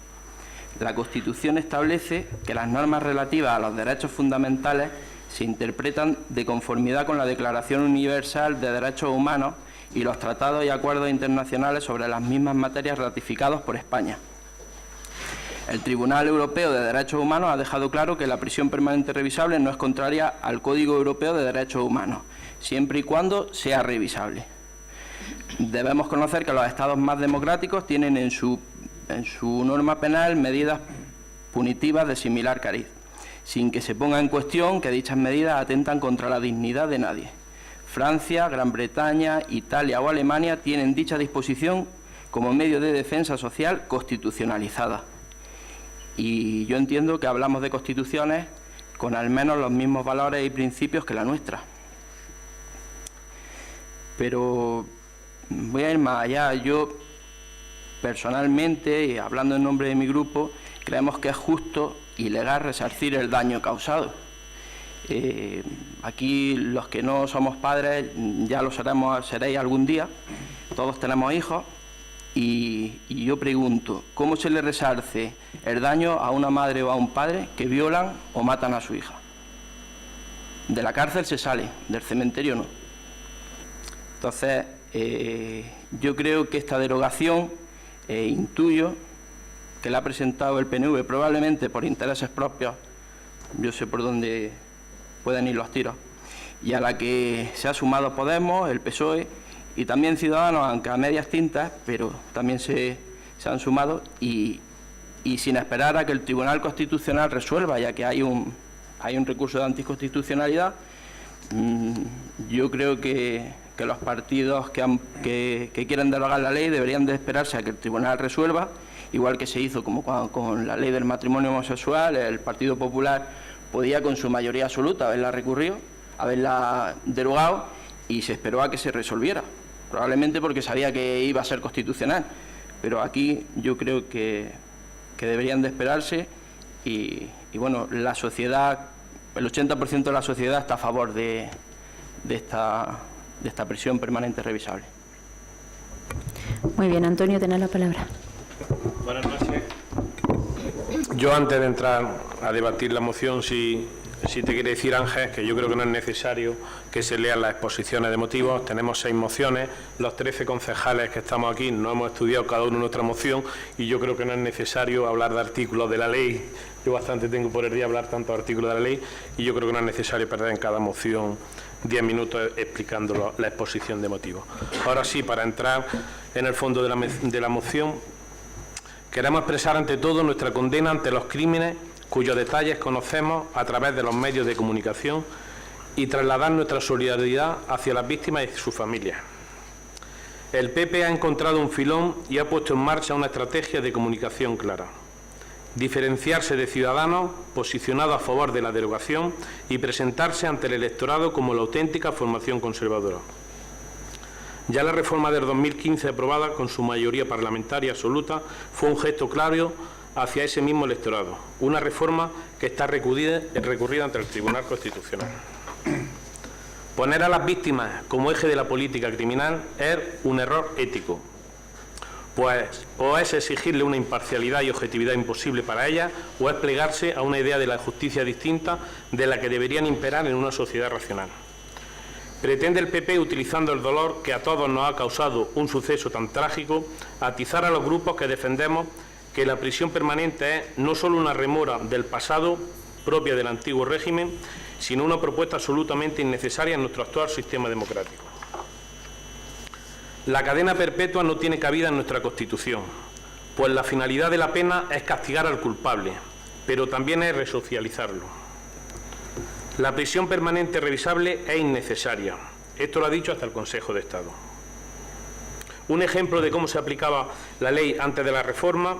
La Constitución establece que las normas relativas a los derechos fundamentales se interpretan de conformidad con la Declaración Universal de Derechos Humanos y los tratados y acuerdos internacionales sobre las mismas materias ratificados por España. El Tribunal Europeo de Derechos Humanos ha dejado claro que la prisión permanente revisable no es contraria al Código Europeo de Derechos Humanos, siempre y cuando sea revisable. Debemos conocer que los estados más democráticos tienen en su norma penal medidas punitivas de similar cariz, sin que se ponga en cuestión que dichas medidas atentan contra la dignidad de nadie. Francia, Gran Bretaña, Italia o Alemania tienen dicha disposición como medio de defensa social constitucionalizada. Y yo entiendo que hablamos de constituciones con al menos los mismos valores y principios que la nuestra. Pero voy a ir más allá. Yo, personalmente, y hablando en nombre de mi grupo, creemos que es justo y legal resarcir el daño causado. Aquí los que no somos padres ya lo seréis algún día, todos tenemos hijos, y yo pregunto, ¿cómo se le resarce el daño a una madre o a un padre que violan o matan a su hija? De la cárcel se sale, del cementerio no. Entonces, yo creo que esta derogación, intuyo que la ha presentado el PNV probablemente por intereses propios, yo sé por dónde pueden ir los tiros, y a la que se ha sumado Podemos, el PSOE y también Ciudadanos, aunque a medias tintas, pero también se han sumado, y sin esperar a que el Tribunal Constitucional resuelva, ya que hay un recurso de anticonstitucionalidad. Yo creo que los partidos que quieren derogar la ley deberían de esperarse a que el Tribunal resuelva, igual que se hizo como con la ley del matrimonio homosexual. El Partido Popular podía con su mayoría absoluta haberla recurrido, haberla derogado, y se esperó a que se resolviera, probablemente porque sabía que iba a ser constitucional. Pero aquí yo creo que deberían de esperarse y bueno, la sociedad, el 80% de la sociedad está a favor de esta prisión permanente revisable. Muy bien, Antonio, tenés la palabra. Buenas noches. Yo, antes de entrar a debatir la moción, sí te quiero decir, Ángel, que yo creo que no es necesario que se lean las exposiciones de motivos. Tenemos 6 mociones, los 13 concejales que estamos aquí no hemos estudiado cada uno nuestra moción y yo creo que no es necesario hablar de artículos de la ley. Yo bastante tengo por el día hablar tantos artículos de la ley y yo creo que no es necesario perder en cada moción 10 minutos explicando la exposición de motivos. Ahora sí, para entrar en el fondo de la moción, queremos expresar ante todo nuestra condena ante los crímenes cuyos detalles conocemos a través de los medios de comunicación y trasladar nuestra solidaridad hacia las víctimas y sus familias. El PP ha encontrado un filón y ha puesto en marcha una estrategia de comunicación clara. Diferenciarse de Ciudadanos, posicionado a favor de la derogación, y presentarse ante el electorado como la auténtica formación conservadora. Ya la reforma del 2015, aprobada con su mayoría parlamentaria absoluta, fue un gesto claro hacia ese mismo electorado, una reforma que está recurrida ante el Tribunal Constitucional. Poner a las víctimas como eje de la política criminal es un error ético, pues o es exigirle una imparcialidad y objetividad imposible para ellas, o es plegarse a una idea de la justicia distinta de la que deberían imperar en una sociedad racional. Pretende el PP, utilizando el dolor que a todos nos ha causado un suceso tan trágico, atizar a los grupos que defendemos que la prisión permanente es no solo una remora del pasado propia del antiguo régimen, sino una propuesta absolutamente innecesaria en nuestro actual sistema democrático. La cadena perpetua no tiene cabida en nuestra Constitución, pues la finalidad de la pena es castigar al culpable, pero también es resocializarlo. La prisión permanente revisable es innecesaria. Esto lo ha dicho hasta el Consejo de Estado. Un ejemplo de cómo se aplicaba la ley antes de la reforma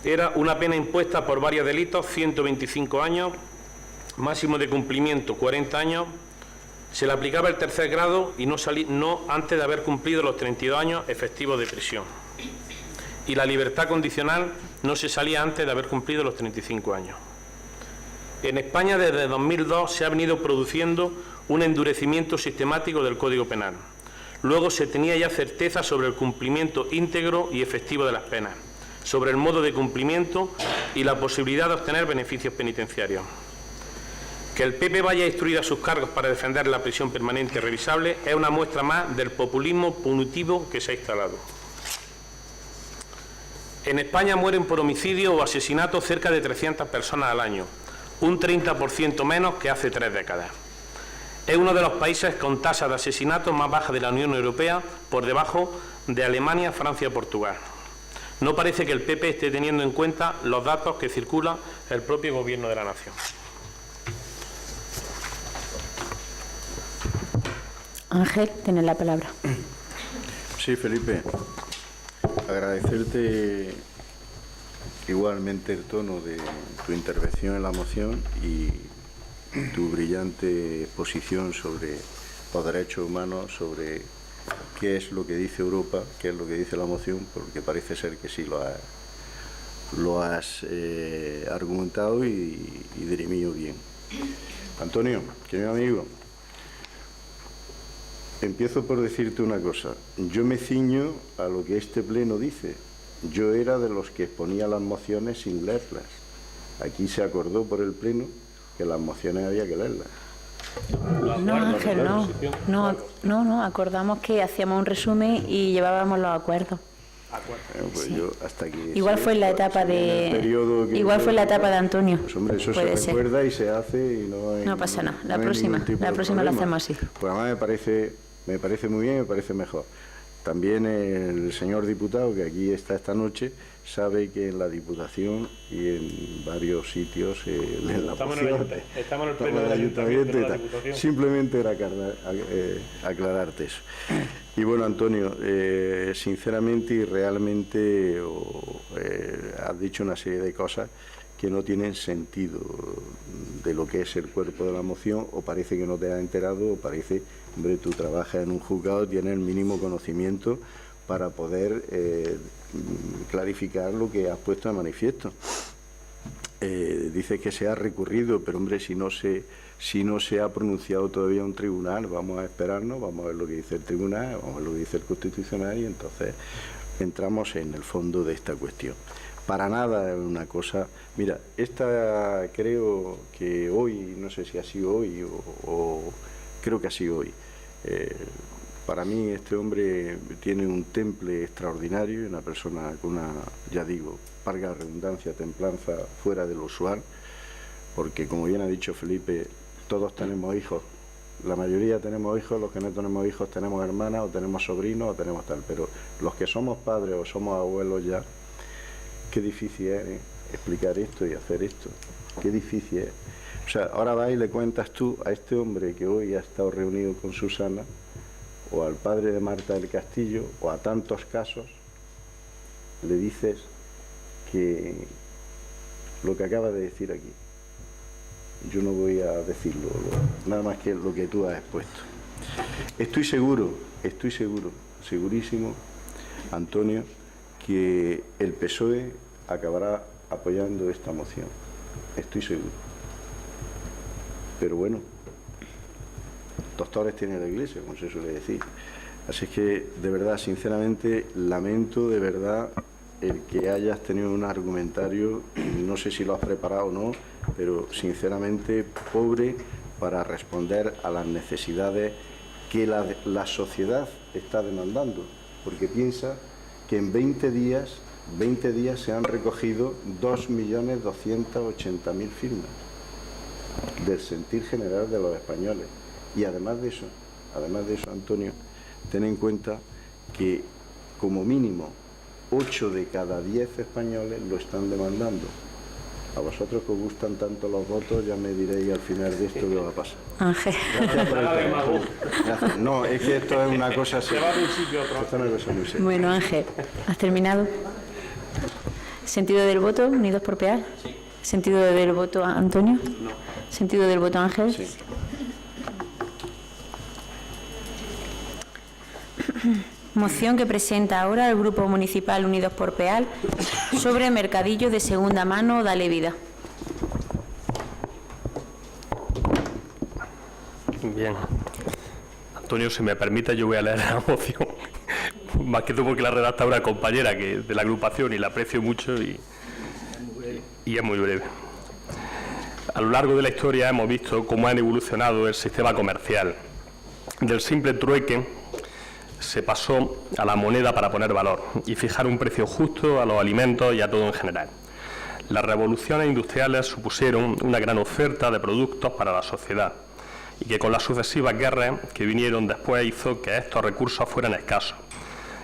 era una pena impuesta por varios delitos, 125 años, máximo de cumplimiento 40 años, se le aplicaba el tercer grado y no antes de haber cumplido los 32 años efectivos de prisión. Y la libertad condicional no se salía antes de haber cumplido los 35 años. En España, desde 2002, se ha venido produciendo un endurecimiento sistemático del Código Penal. Luego se tenía ya certeza sobre el cumplimiento íntegro y efectivo de las penas, sobre el modo de cumplimiento y la posibilidad de obtener beneficios penitenciarios. Que el PP vaya a instruir a sus cargos para defender la prisión permanente revisable es una muestra más del populismo punitivo que se ha instalado. En España mueren por homicidio o asesinato cerca de 300 personas al año, un 30% menos que hace 3 décadas. Es uno de los países con tasa de asesinatos más baja de la Unión Europea, por debajo de Alemania, Francia y Portugal. No parece que el PP esté teniendo en cuenta los datos que circula el propio Gobierno de la Nación. Ángel, tienes la palabra. Sí, Felipe, agradecerte igualmente el tono de tu intervención en la moción y tu brillante exposición sobre los derechos humanos, sobre qué es lo que dice Europa, qué es lo que dice la moción, porque parece ser que sí lo has argumentado y dirimido bien. Antonio, querido amigo, empiezo por decirte una cosa. Yo me ciño a lo que este pleno dice. Yo era de los que exponía las mociones sin leerlas. Aquí se acordó por el pleno que las mociones había que leerlas. No, Ángel, no, acordamos que hacíamos un resumen y llevábamos los acuerdos. Pues sí. Yo hasta aquí. Igual fue en la etapa fue la etapa de Antonio. Pues hombre, eso se recuerda y se hace y no hay. No pasa nada. La próxima lo hacemos así. Pues además me parece muy bien, me parece mejor. También el señor diputado, que aquí está esta noche, sabe que en la Diputación y en varios sitios en la estamos en el pleno del ayuntamiento y tal. Simplemente era aclararte eso. Y bueno, Antonio, sinceramente y realmente has dicho una serie de cosas que no tienen sentido de lo que es el cuerpo de la moción, o parece que no te has enterado, o parece, hombre, tú trabajas en un juzgado, tienes el mínimo conocimiento para poder clarificar lo que has puesto de manifiesto. Dice que se ha recurrido, pero hombre, si no se ha pronunciado todavía un tribunal, vamos a esperarnos, vamos a ver lo que dice el tribunal, vamos a ver lo que dice el Constitucional y entonces entramos en el fondo de esta cuestión. Para nada es una cosa... Mira, esta creo que hoy, no sé si ha sido hoy o creo que ha sido hoy. Para mí este hombre tiene un temple extraordinario y una persona con una, ya digo, valga la redundancia, templanza fuera de lo usual, porque como bien ha dicho Felipe, todos tenemos hijos, la mayoría tenemos hijos, los que no tenemos hijos tenemos hermanas o tenemos sobrinos o tenemos tal, pero los que somos padres o somos abuelos ya, qué difícil es explicar esto y hacer esto, qué difícil es. O sea, ahora vas y le cuentas tú a este hombre que hoy ha estado reunido con Susana, o al padre de Marta del Castillo, o a tantos casos, le dices que lo que acaba de decir aquí, yo no voy a decirlo, nada más que lo que tú has expuesto. Estoy seguro, segurísimo, Antonio, que el PSOE acabará apoyando esta moción. Estoy seguro. Pero bueno, doctores tiene la Iglesia, como se suele decir. Así es que, de verdad, sinceramente, lamento de verdad el que hayas tenido un argumentario, no sé si lo has preparado o no, pero sinceramente pobre para responder a las necesidades que la sociedad está demandando, porque piensa que en 20 días se han recogido 2.280.000 firmas del sentir general de los españoles. Y además de eso, Antonio, ten en cuenta que como mínimo 8 de cada 10 españoles lo están demandando. A vosotros que os gustan tanto los votos, ya me diréis al final de esto qué va a pasar. Ángel. Gracias por el tiempo. Gracias. No, es que esto es una cosa seria. Esto es una cosa muy seria. Bueno, Ángel, ¿has terminado? ¿Sentido del voto, Unidos por Peal? Sí. ¿Sentido del voto, Antonio? No. ¿Sentido del voto, Ángel? Sí. Moción que presenta ahora el Grupo Municipal Unidos por Peal sobre mercadillo de segunda mano. Dale vida. Bien. Antonio, si me permite, yo voy a leer la moción. Más que todo porque la redacta una compañera de la agrupación y la aprecio mucho y es muy breve. A lo largo de la historia hemos visto cómo han evolucionado el sistema comercial. Del simple trueque se pasó a la moneda para poner valor y fijar un precio justo a los alimentos y a todo en general. Las revoluciones industriales supusieron una gran oferta de productos para la sociedad y que con las sucesivas guerras que vinieron después hizo que estos recursos fueran escasos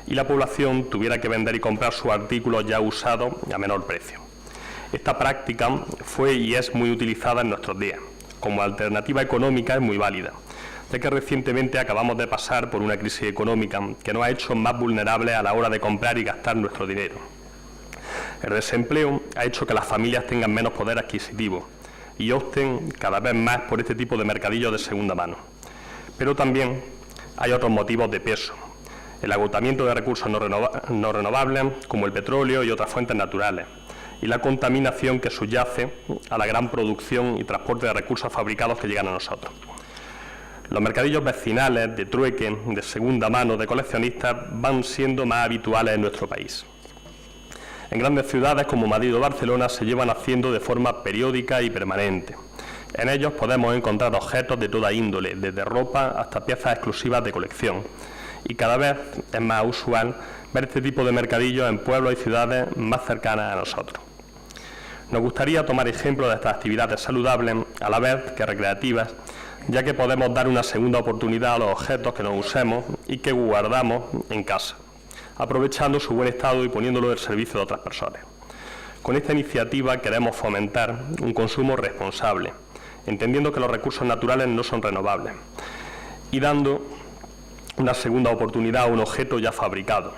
y la población tuviera que vender y comprar sus artículos ya usados a menor precio. Esta práctica fue y es muy utilizada en nuestros días. Como alternativa económica es muy válida, ya que recientemente acabamos de pasar por una crisis económica que nos ha hecho más vulnerables a la hora de comprar y gastar nuestro dinero. El desempleo ha hecho que las familias tengan menos poder adquisitivo y opten cada vez más por este tipo de mercadillos de segunda mano. Pero también hay otros motivos de peso. El agotamiento de recursos no renovables, como el petróleo y otras fuentes naturales, y la contaminación que subyace a la gran producción y transporte de recursos fabricados que llegan a nosotros. Los mercadillos vecinales, de trueque, de segunda mano, de coleccionistas, van siendo más habituales en nuestro país. En grandes ciudades como Madrid o Barcelona se llevan haciendo de forma periódica y permanente. En ellos podemos encontrar objetos de toda índole, desde ropa hasta piezas exclusivas de colección. Y cada vez es más usual ver este tipo de mercadillos en pueblos y ciudades más cercanas a nosotros. Nos gustaría tomar ejemplo de estas actividades saludables, a la vez que recreativas, ya que podemos dar una segunda oportunidad a los objetos que nos usemos y que guardamos en casa, aprovechando su buen estado y poniéndolo al servicio de otras personas. Con esta iniciativa queremos fomentar un consumo responsable, entendiendo que los recursos naturales no son renovables, y dando una segunda oportunidad a un objeto ya fabricado,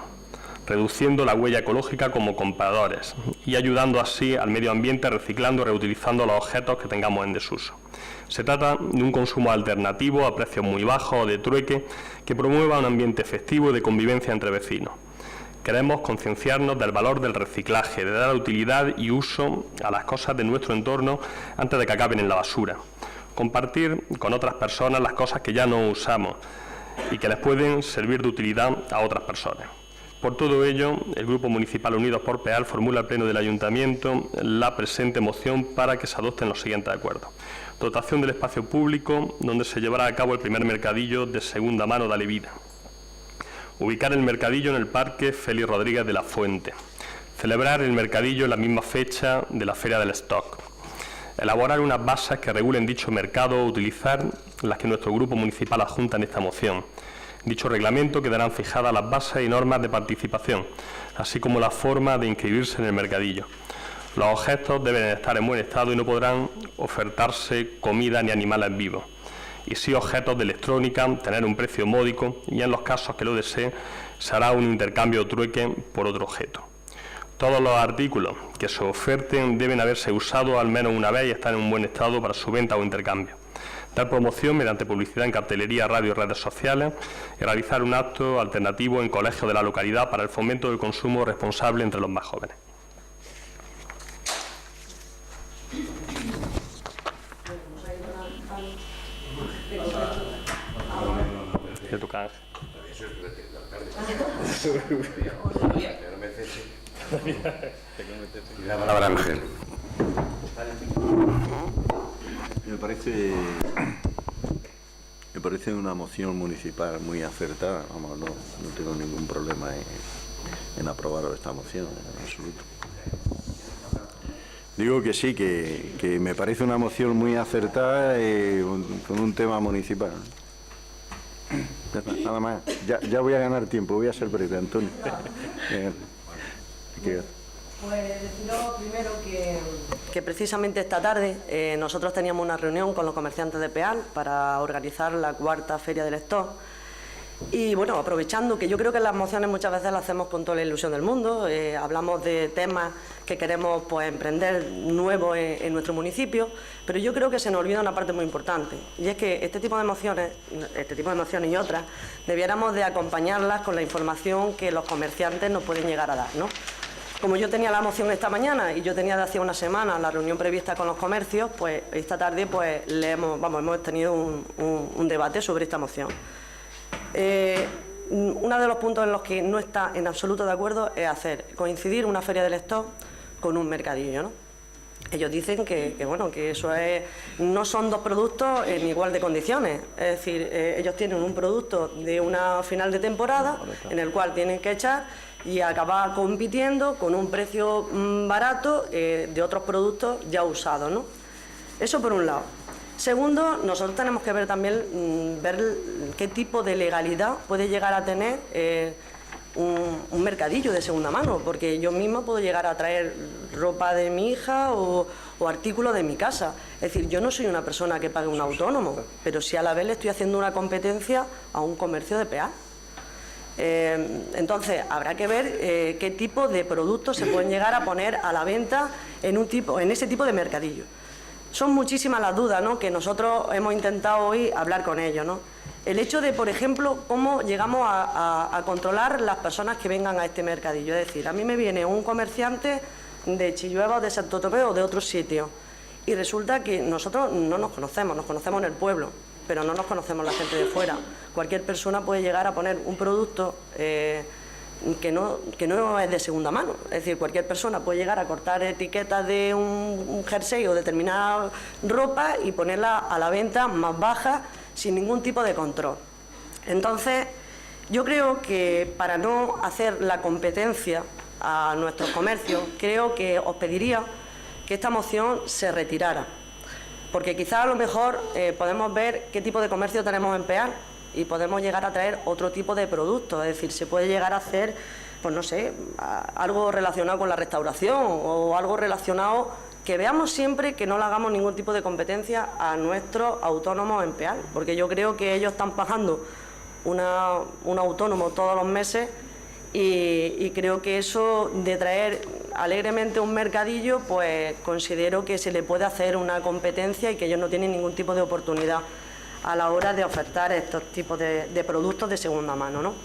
reduciendo la huella ecológica como compradores y ayudando así al medio ambiente reciclando y reutilizando los objetos que tengamos en desuso. Se trata de un consumo alternativo a precios muy bajos o de trueque que promueva un ambiente festivo y de convivencia entre vecinos. Queremos concienciarnos del valor del reciclaje, de dar utilidad y uso a las cosas de nuestro entorno antes de que acaben en la basura. Compartir con otras personas las cosas que ya no usamos y que les pueden servir de utilidad a otras personas. Por todo ello, el Grupo Municipal Unidos por PEAL formula al Pleno del Ayuntamiento la presente moción para que se adopten los siguientes acuerdos. Dotación del espacio público donde se llevará a cabo el primer mercadillo de segunda mano de Alevida. Ubicar el mercadillo en el Parque Félix Rodríguez de la Fuente. Celebrar el mercadillo en la misma fecha de la Feria del Stock. Elaborar unas bases que regulen dicho mercado o utilizar las que nuestro Grupo Municipal adjunta en esta moción. Dicho reglamento quedarán fijadas las bases y normas de participación, así como la forma de inscribirse en el mercadillo. Los objetos deben estar en buen estado y no podrán ofertarse comida ni animales vivos. Y sí objetos de electrónica, tener un precio módico y en los casos que lo desee se hará un intercambio o trueque por otro objeto. Todos los artículos que se oferten deben haberse usado al menos una vez y estar en un buen estado para su venta o intercambio. Dar promoción mediante publicidad en cartelería, radio y redes sociales y realizar un acto alternativo en colegios de la localidad para el fomento del consumo responsable entre los más jóvenes. ¿Qué toca, Ángel? La palabra, Ángel. Me parece una moción municipal muy acertada. Vamos, no tengo ningún problema en aprobar esta moción, en absoluto. Digo que sí, que me parece una moción muy acertada con un tema municipal. Nada más. Ya voy a ganar tiempo, voy a ser breve, Antonio. Pues deciros primero que precisamente esta tarde nosotros teníamos una reunión con los comerciantes de PEAL para organizar la cuarta Feria del Stock. Y bueno, aprovechando que yo creo que las mociones muchas veces las hacemos con toda la ilusión del mundo, hablamos de temas que queremos pues emprender nuevos en nuestro municipio, pero yo creo que se nos olvida una parte muy importante, y es que este tipo de mociones y otras, debiéramos de acompañarlas con la información que los comerciantes nos pueden llegar a dar, ¿no? Como yo tenía la moción esta mañana y yo tenía de hace una semana la reunión prevista con los comercios, pues esta tarde pues hemos tenido un debate sobre esta moción. Uno de los puntos en los que no está en absoluto de acuerdo es coincidir una feria del stock con un mercadillo, ¿no? Ellos dicen que eso no son dos productos en igual de condiciones. Es decir, ellos tienen un producto de una final de temporada en el cual tienen que echar y acabar compitiendo con un precio barato de otros productos ya usados, ¿no? Eso por un lado. Segundo, nosotros tenemos que ver también qué tipo de legalidad puede llegar a tener un mercadillo de segunda mano, porque yo misma puedo llegar a traer ropa de mi hija o artículos de mi casa. Es decir, yo no soy una persona que pague un autónomo, pero sí a la vez le estoy haciendo una competencia a un comercio de PEAL. Entonces, habrá que ver qué tipo de productos se pueden llegar a poner a la venta en ese tipo de mercadillo. Son muchísimas las dudas, ¿no?, que nosotros hemos intentado hoy hablar con ellos, ¿no? El hecho de, por ejemplo, cómo llegamos a controlar las personas que vengan a este mercadillo. Es decir, a mí me viene un comerciante de Chillueva o de Santo Tomé o de otro sitio y resulta que nosotros no nos conocemos en el pueblo, pero no nos conocemos la gente de fuera. Cualquier persona puede llegar a poner un producto que no es de segunda mano. Es decir, cualquier persona puede llegar a cortar etiquetas de un jersey o determinada ropa y ponerla a la venta más baja sin ningún tipo de control. Entonces, yo creo que para no hacer la competencia a nuestros comercios, creo que os pediría que esta moción se retirara, porque quizás a lo mejor podemos ver qué tipo de comercio tenemos en PEAL y podemos llegar a traer otro tipo de productos. Es decir, se puede llegar a hacer, pues no sé, algo relacionado con la restauración o algo relacionado, que veamos siempre que no le hagamos ningún tipo de competencia a nuestros autónomos en PEAL, porque yo creo que ellos están pagando un autónomo todos los meses y creo que eso de traer alegremente un mercadillo, pues considero que se le puede hacer una competencia y que ellos no tienen ningún tipo de oportunidad a la hora de ofertar estos tipos de productos de segunda mano, ¿no?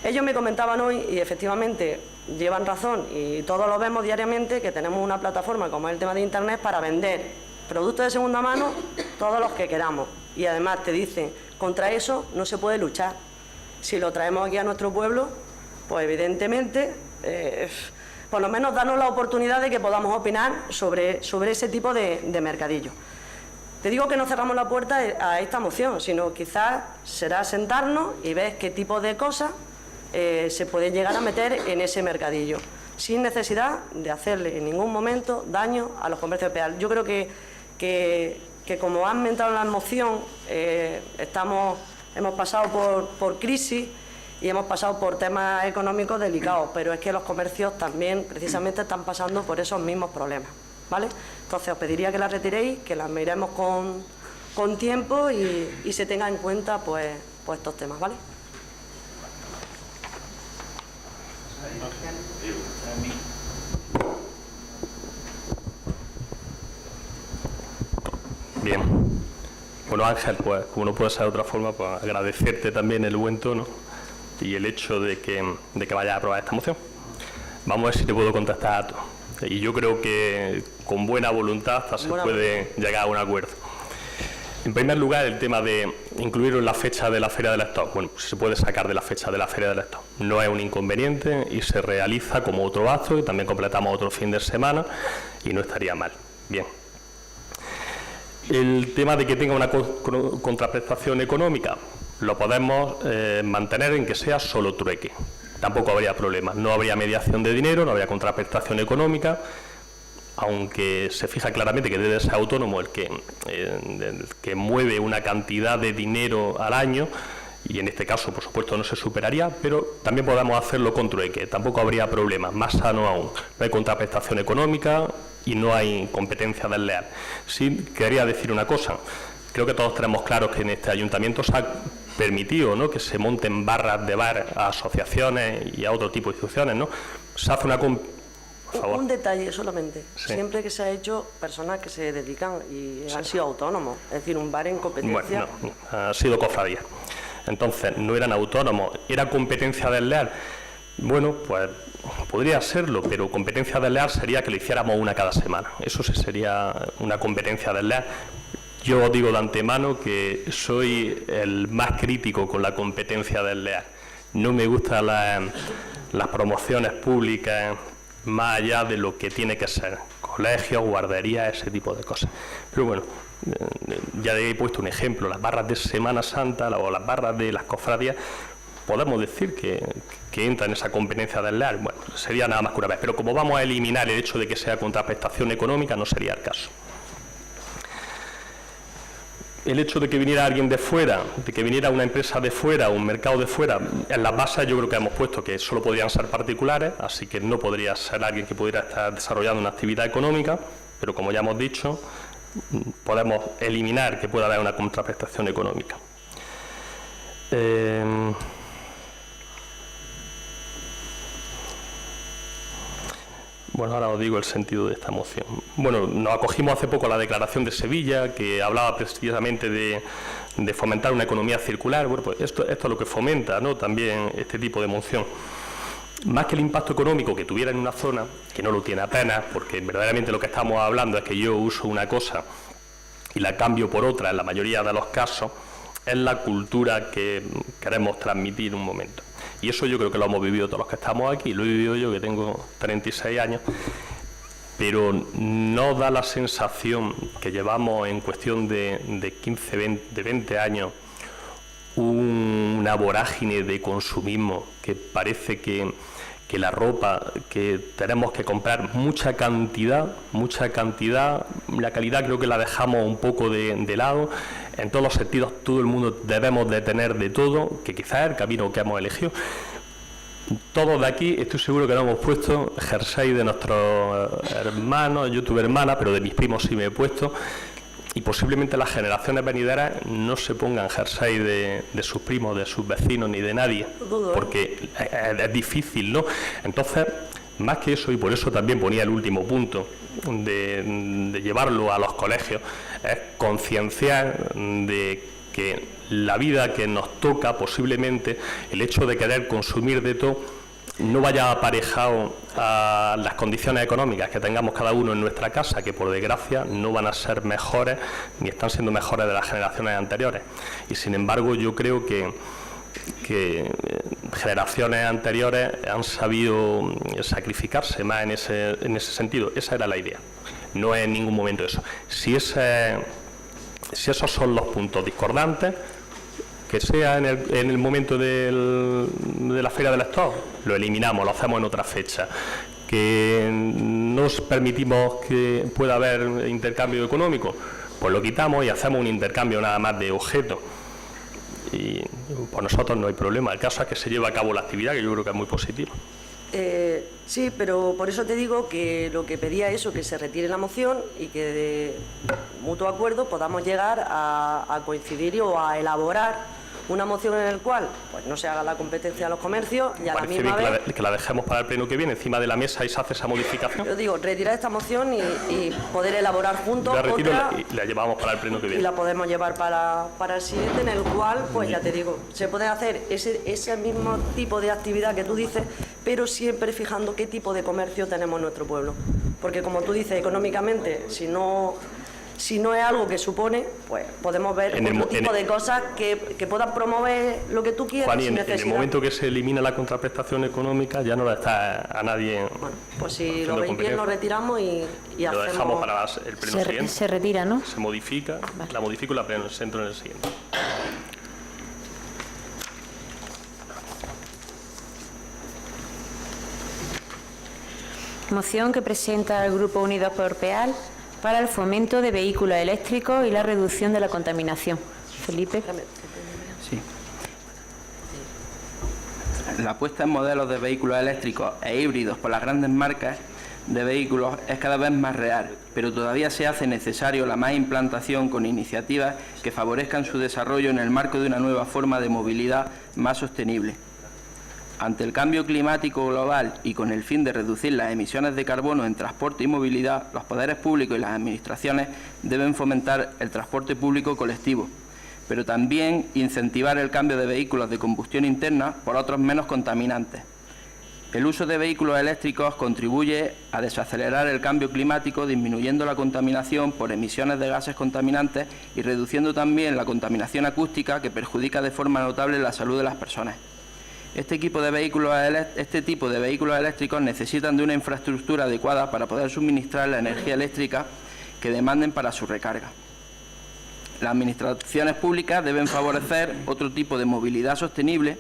Ellos me comentaban hoy, y efectivamente llevan razón, y todos lo vemos diariamente, que tenemos una plataforma como es el tema de Internet para vender productos de segunda mano todos los que queramos. Y además te dicen, contra eso no se puede luchar. Si lo traemos aquí a nuestro pueblo, pues evidentemente, por lo menos darnos la oportunidad de que podamos opinar sobre ese tipo de mercadillo. Te digo que no cerramos la puerta a esta moción, sino quizás será sentarnos y ver qué tipo de cosas se pueden llegar a meter en ese mercadillo, sin necesidad de hacerle en ningún momento daño a los comercios peajes. Yo creo que como han mentado en la moción, hemos pasado por crisis y hemos pasado por temas económicos delicados, pero es que los comercios también precisamente están pasando por esos mismos problemas, ¿vale? Entonces os pediría que la retiréis, que la miremos con tiempo y se tenga en cuenta pues estos temas, ¿vale? Bien. Bueno, Ángel, pues como no puede ser de otra forma, pues agradecerte también el buen tono y el hecho de que vayas a aprobar esta moción. Vamos a ver si te puedo contestar a todo. Y yo creo que con buena voluntad hasta se puede llegar a un acuerdo. En primer lugar, el tema de incluirlo en la fecha de la Feria del Stock. Bueno, se puede sacar de la fecha de la Feria del Stock. No es un inconveniente y se realiza como otro acto y también completamos otro fin de semana y no estaría mal. Bien. El tema de que tenga una contraprestación económica lo podemos mantener en que sea solo trueque. Tampoco habría problema. No habría mediación de dinero, no habría contraprestación económica, aunque se fija claramente que debe ser autónomo el que mueve una cantidad de dinero al año, y en este caso, por supuesto, no se superaría, pero también podemos hacerlo con trueque, tampoco habría problema, más sano aún. No hay contraprestación económica y no hay competencia desleal. Sí, quería decir una cosa, creo que todos tenemos claro que en este ayuntamiento se ha permitido, ¿no?, que se monten barras de bar a asociaciones y a otro tipo de instituciones, ¿no? Se hace una... Un detalle solamente, sí. Siempre que se ha hecho personas que se dedican y han sido autónomos, es decir, un bar en competencia... Bueno, no, ha sido cofradía. Entonces, no eran autónomos, ¿era competencia desleal? Bueno, pues podría serlo, pero competencia desleal sería que lo hiciéramos una cada semana. Eso sí sería una competencia desleal. Yo digo de antemano que soy el más crítico con la competencia desleal. No me gustan las promociones públicas más allá de lo que tiene que ser, colegios, guarderías, ese tipo de cosas. Pero bueno, ya he puesto un ejemplo, las barras de Semana Santa o las barras de las cofradías, podemos decir que entra en esa competencia desleal. Bueno, sería nada más que una vez, pero como vamos a eliminar el hecho de que sea contraprestación económica, no sería el caso. El hecho de que viniera alguien de fuera, de que viniera una empresa de fuera, un mercado de fuera, en las bases yo creo que hemos puesto que solo podrían ser particulares, así que no podría ser alguien que pudiera estar desarrollando una actividad económica, pero como ya hemos dicho, podemos eliminar que pueda haber una contraprestación económica. Bueno, ahora os digo el sentido de esta moción. Bueno, nos acogimos hace poco a la Declaración de Sevilla, que hablaba precisamente de fomentar una economía circular. Bueno, pues esto es lo que fomenta, ¿no?, también este tipo de moción. Más que el impacto económico que tuviera en una zona, que no lo tiene apenas, porque verdaderamente lo que estamos hablando es que yo uso una cosa y la cambio por otra en la mayoría de los casos, es la cultura que queremos transmitir en un momento. Y eso yo creo que lo hemos vivido todos los que estamos aquí, lo he vivido yo, que tengo 36 años, pero no da la sensación que llevamos en cuestión de 20 años una vorágine de consumismo, que parece que la ropa, que tenemos que comprar mucha cantidad, la calidad creo que la dejamos un poco de lado. En todos los sentidos, todo el mundo debemos de tener de todo, que quizás es el camino que hemos elegido. Todos de aquí, estoy seguro que no hemos puesto jersey de nuestros hermanos, yo tuve hermanas, pero de mis primos sí me he puesto, y posiblemente las generaciones venideras no se pongan jersey de sus primos, de sus vecinos, ni de nadie, porque es difícil, ¿no? Entonces, más que eso, y por eso también ponía el último punto de llevarlo a los colegios, es concienciar de que la vida que nos toca, posiblemente, el hecho de querer consumir de todo, no vaya aparejado a las condiciones económicas que tengamos cada uno en nuestra casa, que por desgracia no van a ser mejores ni están siendo mejores de las generaciones anteriores. Y sin embargo yo creo que generaciones anteriores han sabido sacrificarse más en ese sentido. Esa era la idea. No es en ningún momento eso. Si esos son los puntos discordantes, que sea en el momento de la Feria del Stock, lo eliminamos, lo hacemos en otra fecha. Que nos permitimos que pueda haber intercambio económico, pues lo quitamos y hacemos un intercambio nada más de objetos. Y por nosotros no hay problema. El caso es que se lleve a cabo la actividad, que yo creo que es muy positiva. Sí, pero por eso te digo que lo que pedía es que se retire la moción y que de mutuo acuerdo podamos llegar a coincidir o a elaborar una moción en la cual pues no se haga la competencia a los comercios y a la misma vez... Que la dejemos para el pleno que viene encima de la mesa y se hace esa modificación. Yo digo, retirar esta moción y poder elaborar juntos otra... Y la llevamos para el pleno que viene. Y la podemos llevar para el siguiente, en el cual, pues ya te digo, se puede hacer ese mismo tipo de actividad que tú dices, pero siempre fijando qué tipo de comercio tenemos en nuestro pueblo. Porque como tú dices, económicamente, si no es algo que supone, pues podemos ver otro tipo de cosas que puedan promover lo que tú quieras. Juan, y en el momento que se elimina la contraprestación económica, ya no la está a nadie. Bueno, pues si lo veis bien, lo retiramos y lo hacemos... dejamos para el pleno siguiente. Se retira, ¿no? Se modifica, vale. La modifico y la presento en el siguiente. Moción que presenta el Grupo Unidos por PEAL para el fomento de vehículos eléctricos y la reducción de la contaminación. Felipe. Sí. La puesta en modelos de vehículos eléctricos e híbridos por las grandes marcas de vehículos es cada vez más real, pero todavía se hace necesario la más implantación con iniciativas que favorezcan su desarrollo en el marco de una nueva forma de movilidad más sostenible. Ante el cambio climático global y con el fin de reducir las emisiones de carbono en transporte y movilidad, los poderes públicos y las administraciones deben fomentar el transporte público colectivo, pero también incentivar el cambio de vehículos de combustión interna por otros menos contaminantes. El uso de vehículos eléctricos contribuye a desacelerar el cambio climático, disminuyendo la contaminación por emisiones de gases contaminantes y reduciendo también la contaminación acústica, que perjudica de forma notable la salud de las personas. Este tipo de vehículos eléctricos necesitan de una infraestructura adecuada para poder suministrar la energía eléctrica que demanden para su recarga. Las administraciones públicas deben favorecer otro tipo de movilidad sostenible,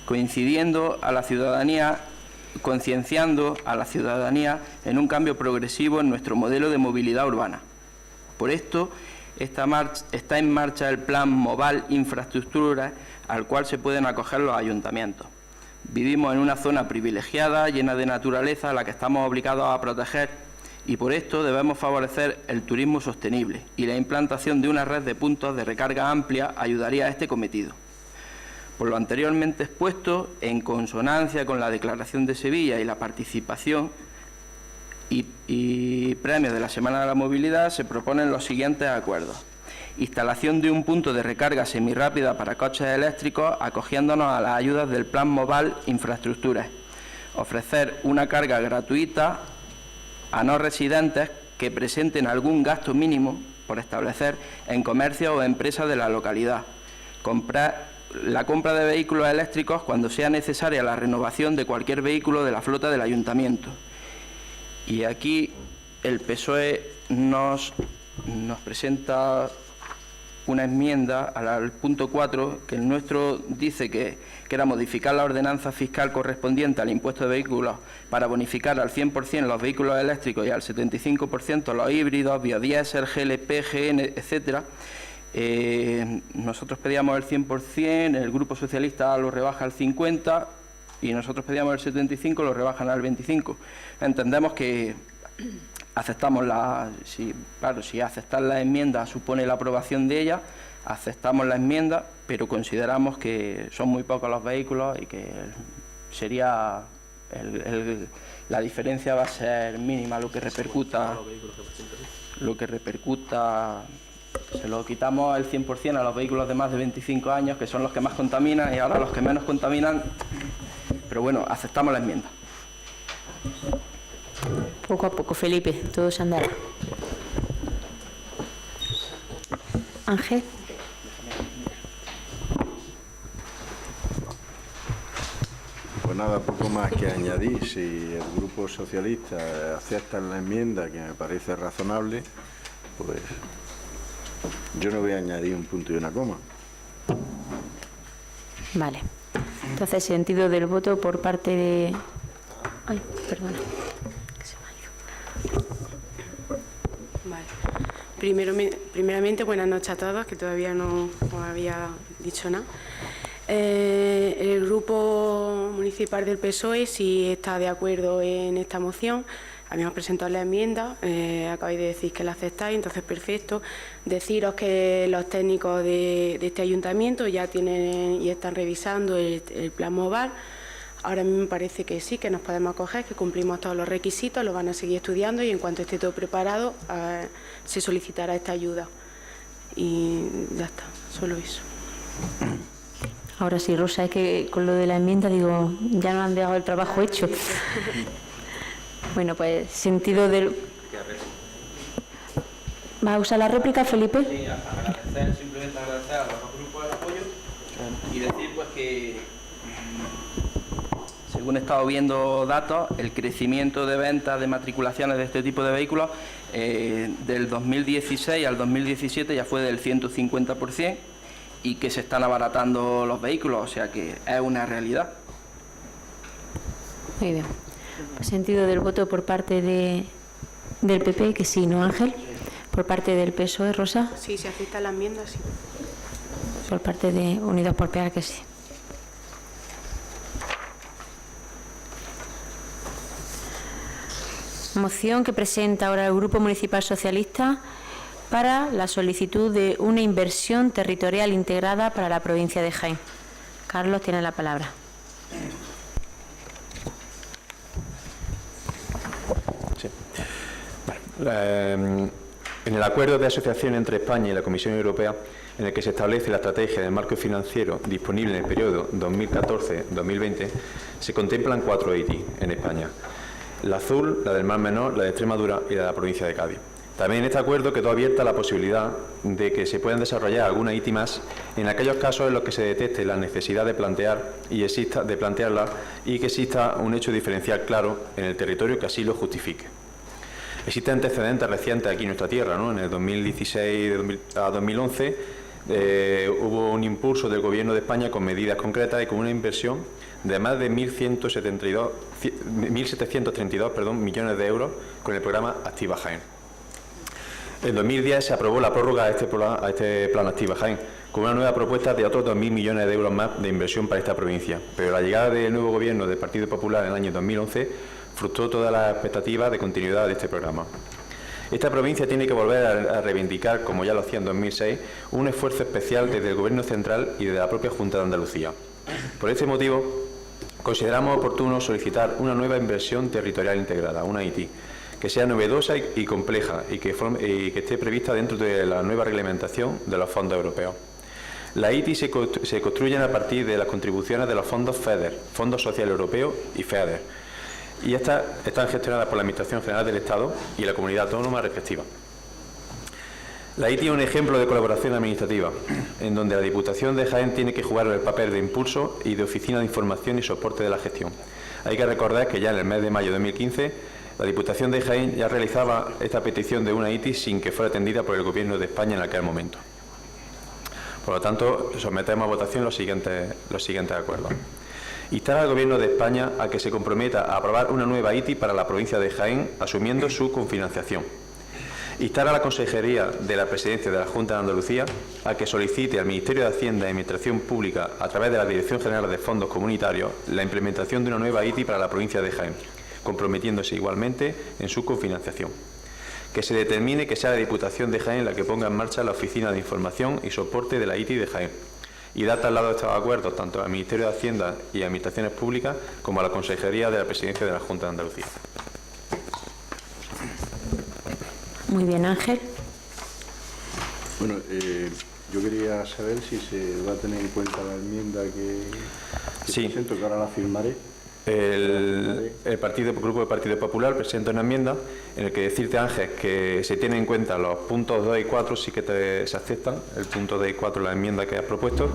concienciando a la ciudadanía en un cambio progresivo en nuestro modelo de movilidad urbana. Por esto, está en marcha el Plan Moval Infraestructura, al cual se pueden acoger los ayuntamientos. Vivimos en una zona privilegiada, llena de naturaleza, a la que estamos obligados a proteger, y por esto debemos favorecer el turismo sostenible, y la implantación de una red de puntos de recarga amplia ayudaría a este cometido. Por lo anteriormente expuesto, en consonancia con la Declaración de Sevilla y la participación y premios de la Semana de la Movilidad, se proponen los siguientes acuerdos. Instalación de un punto de recarga semirrápida para coches eléctricos, acogiéndonos a las ayudas del Plan Moval Infraestructuras. Ofrecer una carga gratuita a no residentes que presenten algún gasto mínimo por establecer en comercios o empresas de la localidad. La compra de vehículos eléctricos cuando sea necesaria la renovación de cualquier vehículo de la flota del ayuntamiento. Y aquí el PSOE nos presenta una enmienda al punto 4, que el nuestro dice que era modificar la ordenanza fiscal correspondiente al impuesto de vehículos para bonificar al 100% los vehículos eléctricos y al 75% los híbridos, biodiesel, GLP, GN, etcétera. Nosotros pedíamos el 100%, el Grupo Socialista lo rebaja al 50% y nosotros pedíamos el 75%, lo rebajan al 25%. Entendemos que aceptamos si aceptar la enmienda supone la aprobación de ella, aceptamos la enmienda, pero consideramos que son muy pocos los vehículos y que sería la diferencia va a ser mínima, lo que repercuta Se lo quitamos el 100% a los vehículos de más de 25 años, que son los que más contaminan, y ahora los que menos contaminan. Pero bueno, aceptamos la enmienda. Poco a poco, Felipe, todo se andará. Ángel. Pues nada, poco más que añadir. Si el Grupo Socialista acepta la enmienda, que me parece razonable, pues yo no voy a añadir un punto y una coma. Vale. Entonces, sentido del voto por parte de... Ay, perdona. Que se me ha ido. Vale. Primeramente, buenas noches a todos, que todavía no os había dicho nada. El Grupo Municipal del PSOE sí está de acuerdo en esta moción. Habíamos presentado la enmienda, acabáis de decir que la aceptáis, entonces perfecto. Deciros que los técnicos de este ayuntamiento ya tienen y están revisando el plan MOVAL. Ahora a mí me parece que sí, que nos podemos acoger, que cumplimos todos los requisitos, lo van a seguir estudiando y en cuanto esté todo preparado se solicitará esta ayuda. Y ya está, solo eso. Ahora sí, Rosa, es que con lo de la enmienda, digo, ya nos han dejado el trabajo hecho. Bueno, pues sentido del... ¿Va a usar la réplica, Felipe? Sí, simplemente agradecer a los dos grupos el apoyo y decir pues que, según he estado viendo datos, el crecimiento de ventas de matriculaciones de este tipo de vehículos del 2016 al 2017 ya fue del 150% y que se están abaratando los vehículos, o sea que es una realidad. Muy bien. Sentido del voto por parte del PP, que sí, ¿no, Ángel? Por parte del PSOE, Rosa. Sí, se acepta la enmienda, sí. Por parte de Unidos por Pear, que sí. Moción que presenta ahora el Grupo Municipal Socialista para la solicitud de una inversión territorial integrada para la provincia de Jaén. Carlos tiene la palabra. Sí. Bueno, en el acuerdo de asociación entre España y la Comisión Europea, en el que se establece la estrategia del marco financiero disponible en el periodo 2014-2020, se contemplan 4 ITI en España: la azul, la del Mar Menor, la de Extremadura y la de la provincia de Cádiz. También en este acuerdo quedó abierta la posibilidad de que se puedan desarrollar alguna ITI más en aquellos casos en los que se detecte la necesidad de plantearla y que exista un hecho diferencial claro en el territorio que así lo justifique. Existen antecedentes recientes aquí en nuestra tierra, ¿no? En el 2016 a 2011 hubo un impulso del Gobierno de España con medidas concretas y con una inversión de más de 1.732 millones de euros con el programa Activa Jaén. En 2010 se aprobó la prórroga a este plan Activa Jaén, con una nueva propuesta de otros 2.000 millones de euros más de inversión para esta provincia. Pero la llegada del nuevo gobierno del Partido Popular en el año 2011 frustró todas las expectativas de continuidad de este programa. Esta provincia tiene que volver a reivindicar, como ya lo hacía en 2006, un esfuerzo especial desde el Gobierno central y de la propia Junta de Andalucía. Por este motivo, consideramos oportuno solicitar una nueva inversión territorial integrada, una ITI, que sea novedosa y compleja y que esté prevista dentro de la nueva reglamentación de los fondos europeos. Las ITI se construyen a partir de las contribuciones de los fondos FEDER, Fondos Social Europeo y FEDER, y estas están gestionadas por la Administración General del Estado y la comunidad autónoma respectiva. La ITI es un ejemplo de colaboración administrativa, en donde la Diputación de Jaén tiene que jugar el papel de impulso y de oficina de información y soporte de la gestión. Hay que recordar que ya en el mes de mayo de 2015 la Diputación de Jaén ya realizaba esta petición de una ITI sin que fuera atendida por el Gobierno de España en aquel momento. Por lo tanto, sometemos a votación los siguientes acuerdos. Instar al Gobierno de España a que se comprometa a aprobar una nueva ITI para la provincia de Jaén, asumiendo su cofinanciación. Instar a la Consejería de la Presidencia de la Junta de Andalucía a que solicite al Ministerio de Hacienda y Administración Pública, a través de la Dirección General de Fondos Comunitarios, la implementación de una nueva ITI para la provincia de Jaén, comprometiéndose igualmente en su cofinanciación. Que se determine que sea la Diputación de Jaén la que ponga en marcha la Oficina de Información y Soporte de la ITI de Jaén, y dar traslado de estos acuerdos tanto al Ministerio de Hacienda y Administraciones Públicas como a la Consejería de la Presidencia de la Junta de Andalucía. Muy bien, Ángel. Bueno, yo quería saber si se va a tener en cuenta la enmienda que presento, que ahora la firmaré. El Grupo del Partido Popular presenta una enmienda en la que decirte, Ángel, que se tienen en cuenta los puntos 2 y 4, sí que se aceptan, el punto 2 y 4, la enmienda que has propuesto.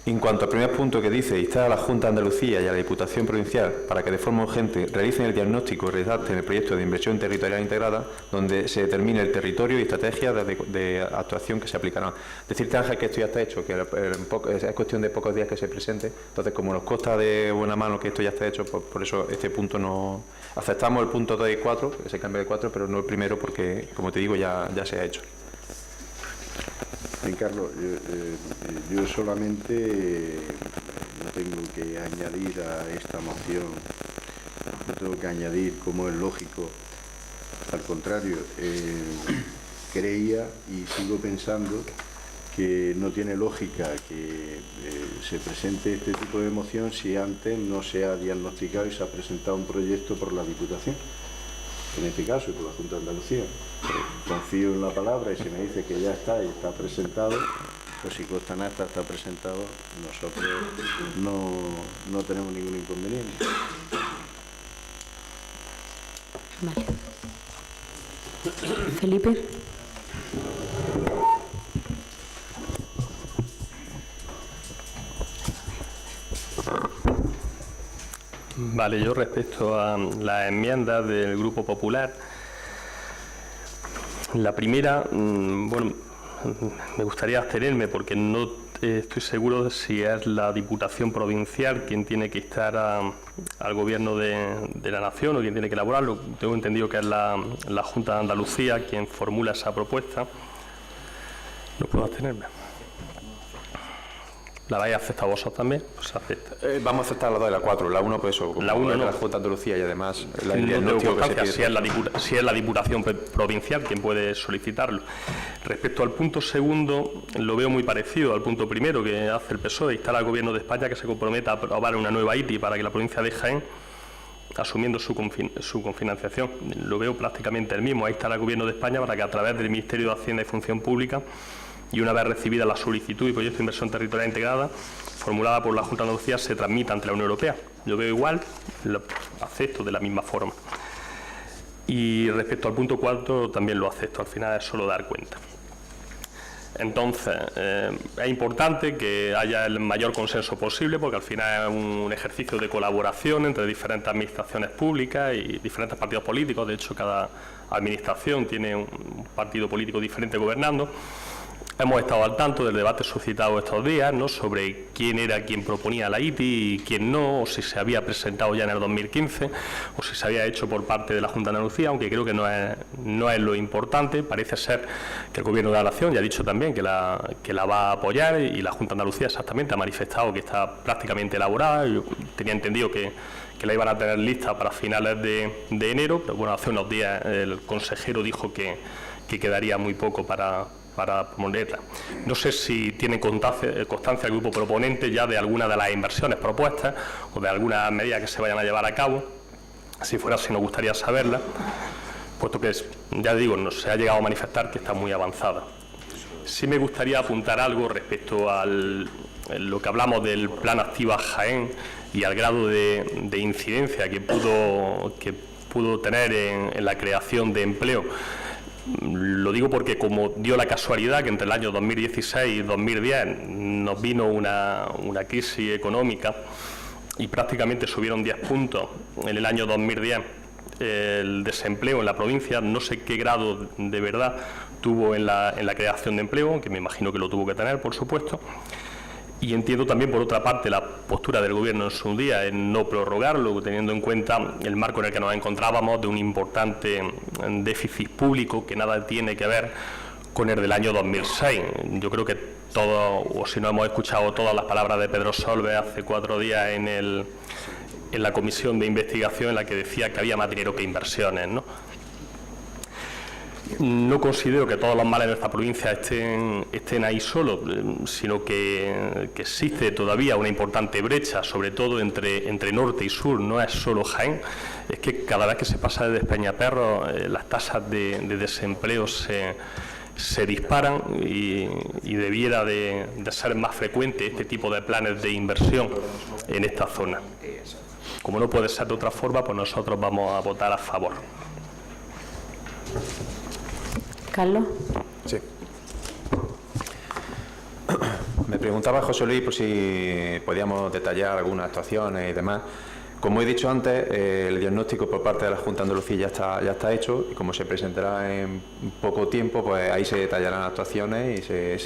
En cuanto al primer punto que dice instar a la Junta de Andalucía y a la Diputación Provincial para que de forma urgente realicen el diagnóstico y redacten el proyecto de inversión territorial integrada, donde se determine el territorio y estrategia de actuación que se aplicarán. Decirte, Ángel, que esto ya está hecho, que es cuestión de pocos días que se presente. Entonces, como nos consta de buena mano que esto ya está hecho, pues por eso este punto no... Aceptamos el punto 2 y 4, que se cambie de 4, pero no el primero porque, como te digo, ya se ha hecho. Bien, Carlos, yo solamente no tengo que añadir a esta moción, no tengo que añadir como es lógico, al contrario, creía y sigo pensando que no tiene lógica que se presente este tipo de moción si antes no se ha diagnosticado y se ha presentado un proyecto por la Diputación, en este caso, y por la Junta de Andalucía. Confío en la palabra y si me dice que ya está y está presentado, pues si consta en acta está presentado, nosotros no tenemos ningún inconveniente. Vale. Felipe. Vale, yo respecto a las enmiendas del Grupo Popular, la primera, bueno, me gustaría abstenerme porque no estoy seguro de si es la Diputación Provincial quien tiene que instar al Gobierno de la Nación o quien tiene que elaborarlo. Tengo entendido que es la Junta de Andalucía quien formula esa propuesta. No puedo abstenerme. ¿La vais a aceptar vosotros también? Pues acepta. Vamos a aceptar la 2 y la 4. La 1, pues eso, como la 1 no. La Junta de Andalucía y además no tengo constancia si es la Diputación Provincial quien puede solicitarlo. Respecto al punto segundo, lo veo muy parecido al punto primero que hace el PSOE, instar al Gobierno de España que se comprometa a aprobar una nueva ITI para que la provincia de Jaén, asumiendo su confinanciación. Lo veo prácticamente el mismo, a instar al Gobierno de España para que a través del Ministerio de Hacienda y Función Pública, y una vez recibida la solicitud y proyecto de inversión territorial integrada formulada por la Junta de Andalucía, se transmita ante la Unión Europea. Yo veo igual, lo acepto de la misma forma. Y respecto al punto 4 también lo acepto, al final es solo dar cuenta. Entonces, es importante que haya el mayor consenso posible porque al final es un ejercicio de colaboración entre diferentes administraciones públicas y diferentes partidos políticos. De hecho, cada administración tiene un partido político diferente gobernando. Hemos estado al tanto del debate suscitado estos días, ¿no?, sobre quién era quien proponía la ITI y quién no, o si se había presentado ya en el 2015, o si se había hecho por parte de la Junta de Andalucía, aunque creo que no es lo importante. Parece ser que el Gobierno de la Nación ya ha dicho también que la va a apoyar y la Junta de Andalucía exactamente ha manifestado que está prácticamente elaborada. Yo tenía entendido que la iban a tener lista para finales de enero, pero bueno, hace unos días el consejero dijo que quedaría muy poco para ponerla. No sé si tiene constancia el grupo proponente ya de alguna de las inversiones propuestas o de algunas medidas que se vayan a llevar a cabo. Si fuera así, nos gustaría saberla, puesto que, ya digo, nos se ha llegado a manifestar que está muy avanzada. Sí me gustaría apuntar algo respecto a lo que hablamos del Plan Activa Jaén y al grado de incidencia que pudo tener en la creación de empleo. Lo digo porque, como dio la casualidad que entre el año 2016 y 2010 nos vino una crisis económica y prácticamente subieron 10 puntos en el año 2010 el desempleo en la provincia, no sé qué grado de verdad tuvo en la creación de empleo, que me imagino que lo tuvo que tener, por supuesto. Y entiendo también, por otra parte, la postura del Gobierno en su día en no prorrogarlo, teniendo en cuenta el marco en el que nos encontrábamos de un importante déficit público que nada tiene que ver con el del año 2006. Yo creo que todos, o si no hemos escuchado todas las palabras de Pedro Solbes hace 4 días en la comisión de investigación, en la que decía que había más dinero que inversiones, ¿no? No considero que todos los males de esta provincia estén ahí solos, sino que existe todavía una importante brecha, sobre todo entre norte y sur. No es solo Jaén, es que cada vez que se pasa de Despeñaperros las tasas de desempleo se se disparan y debiera de ser más frecuente este tipo de planes de inversión en esta zona. Como no puede ser de otra forma, pues nosotros vamos a votar a favor. Carlos. Sí. Me preguntaba José Luis por si podíamos detallar algunas actuaciones y demás. Como he dicho antes, el diagnóstico por parte de la Junta de Andalucía ya está hecho, y como se presentará en poco tiempo, pues ahí se detallarán actuaciones y se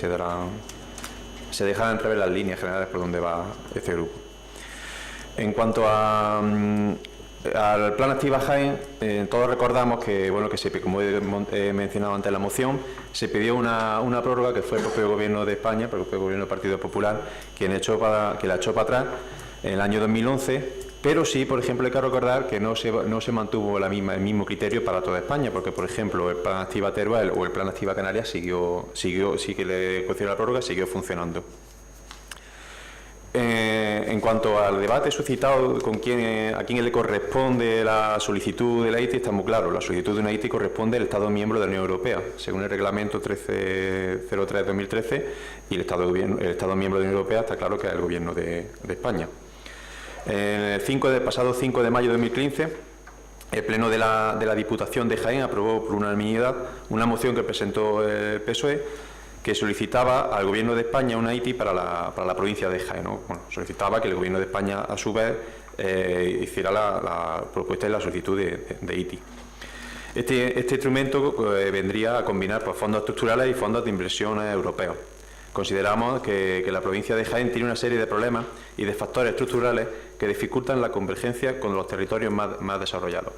dejarán entrever las líneas generales por donde va este grupo. En cuanto al Plan Activa Jaén, todos recordamos que, bueno, como he mencionado antes en la moción, se pidió una prórroga que fue el propio Gobierno de España, el propio Gobierno del Partido Popular, que la echó para atrás en el año 2011. Pero sí, por ejemplo, hay que recordar que no se mantuvo el mismo criterio para toda España, porque, por ejemplo, el Plan Activa Teruel o el Plan Activa Canarias sí que le concedió la prórroga, siguió funcionando. En cuanto al debate suscitado a quién le corresponde la solicitud de la ITI, está muy claro. La solicitud de una ITI corresponde al Estado miembro de la Unión Europea, según el reglamento 1303-2013, y el Estado miembro de la Unión Europea está claro que es el Gobierno de España. El pasado 5 de mayo de 2015, el Pleno de la Diputación de Jaén aprobó por unanimidad una moción que presentó el PSOE, que solicitaba al Gobierno de España una ITI para la provincia de Jaén, ¿no? Bueno, solicitaba que el Gobierno de España, a su vez, hiciera la propuesta y la solicitud de ITI. Este instrumento vendría a combinar, pues, fondos estructurales y fondos de inversión europeos. Consideramos que la provincia de Jaén tiene una serie de problemas y de factores estructurales que dificultan la convergencia con los territorios más desarrollados.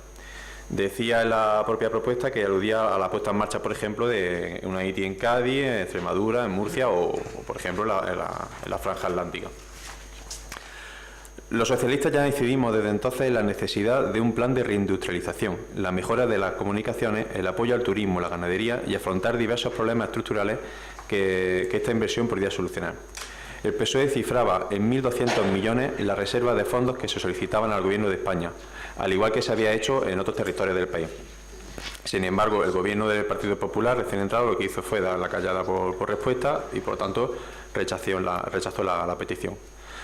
Decía en la propia propuesta que aludía a la puesta en marcha, por ejemplo, de una ITI en Cádiz, en Extremadura, en Murcia o por ejemplo, en la franja atlántica. Los socialistas ya decidimos desde entonces la necesidad de un plan de reindustrialización, la mejora de las comunicaciones, el apoyo al turismo, la ganadería y afrontar diversos problemas estructurales que esta inversión podría solucionar. El PSOE cifraba en 1.200 millones la reserva de fondos que se solicitaban al Gobierno de España, al igual que se había hecho en otros territorios del país. Sin embargo, el Gobierno del Partido Popular recién entrado lo que hizo fue dar la callada por respuesta y, por lo tanto, rechazó la petición.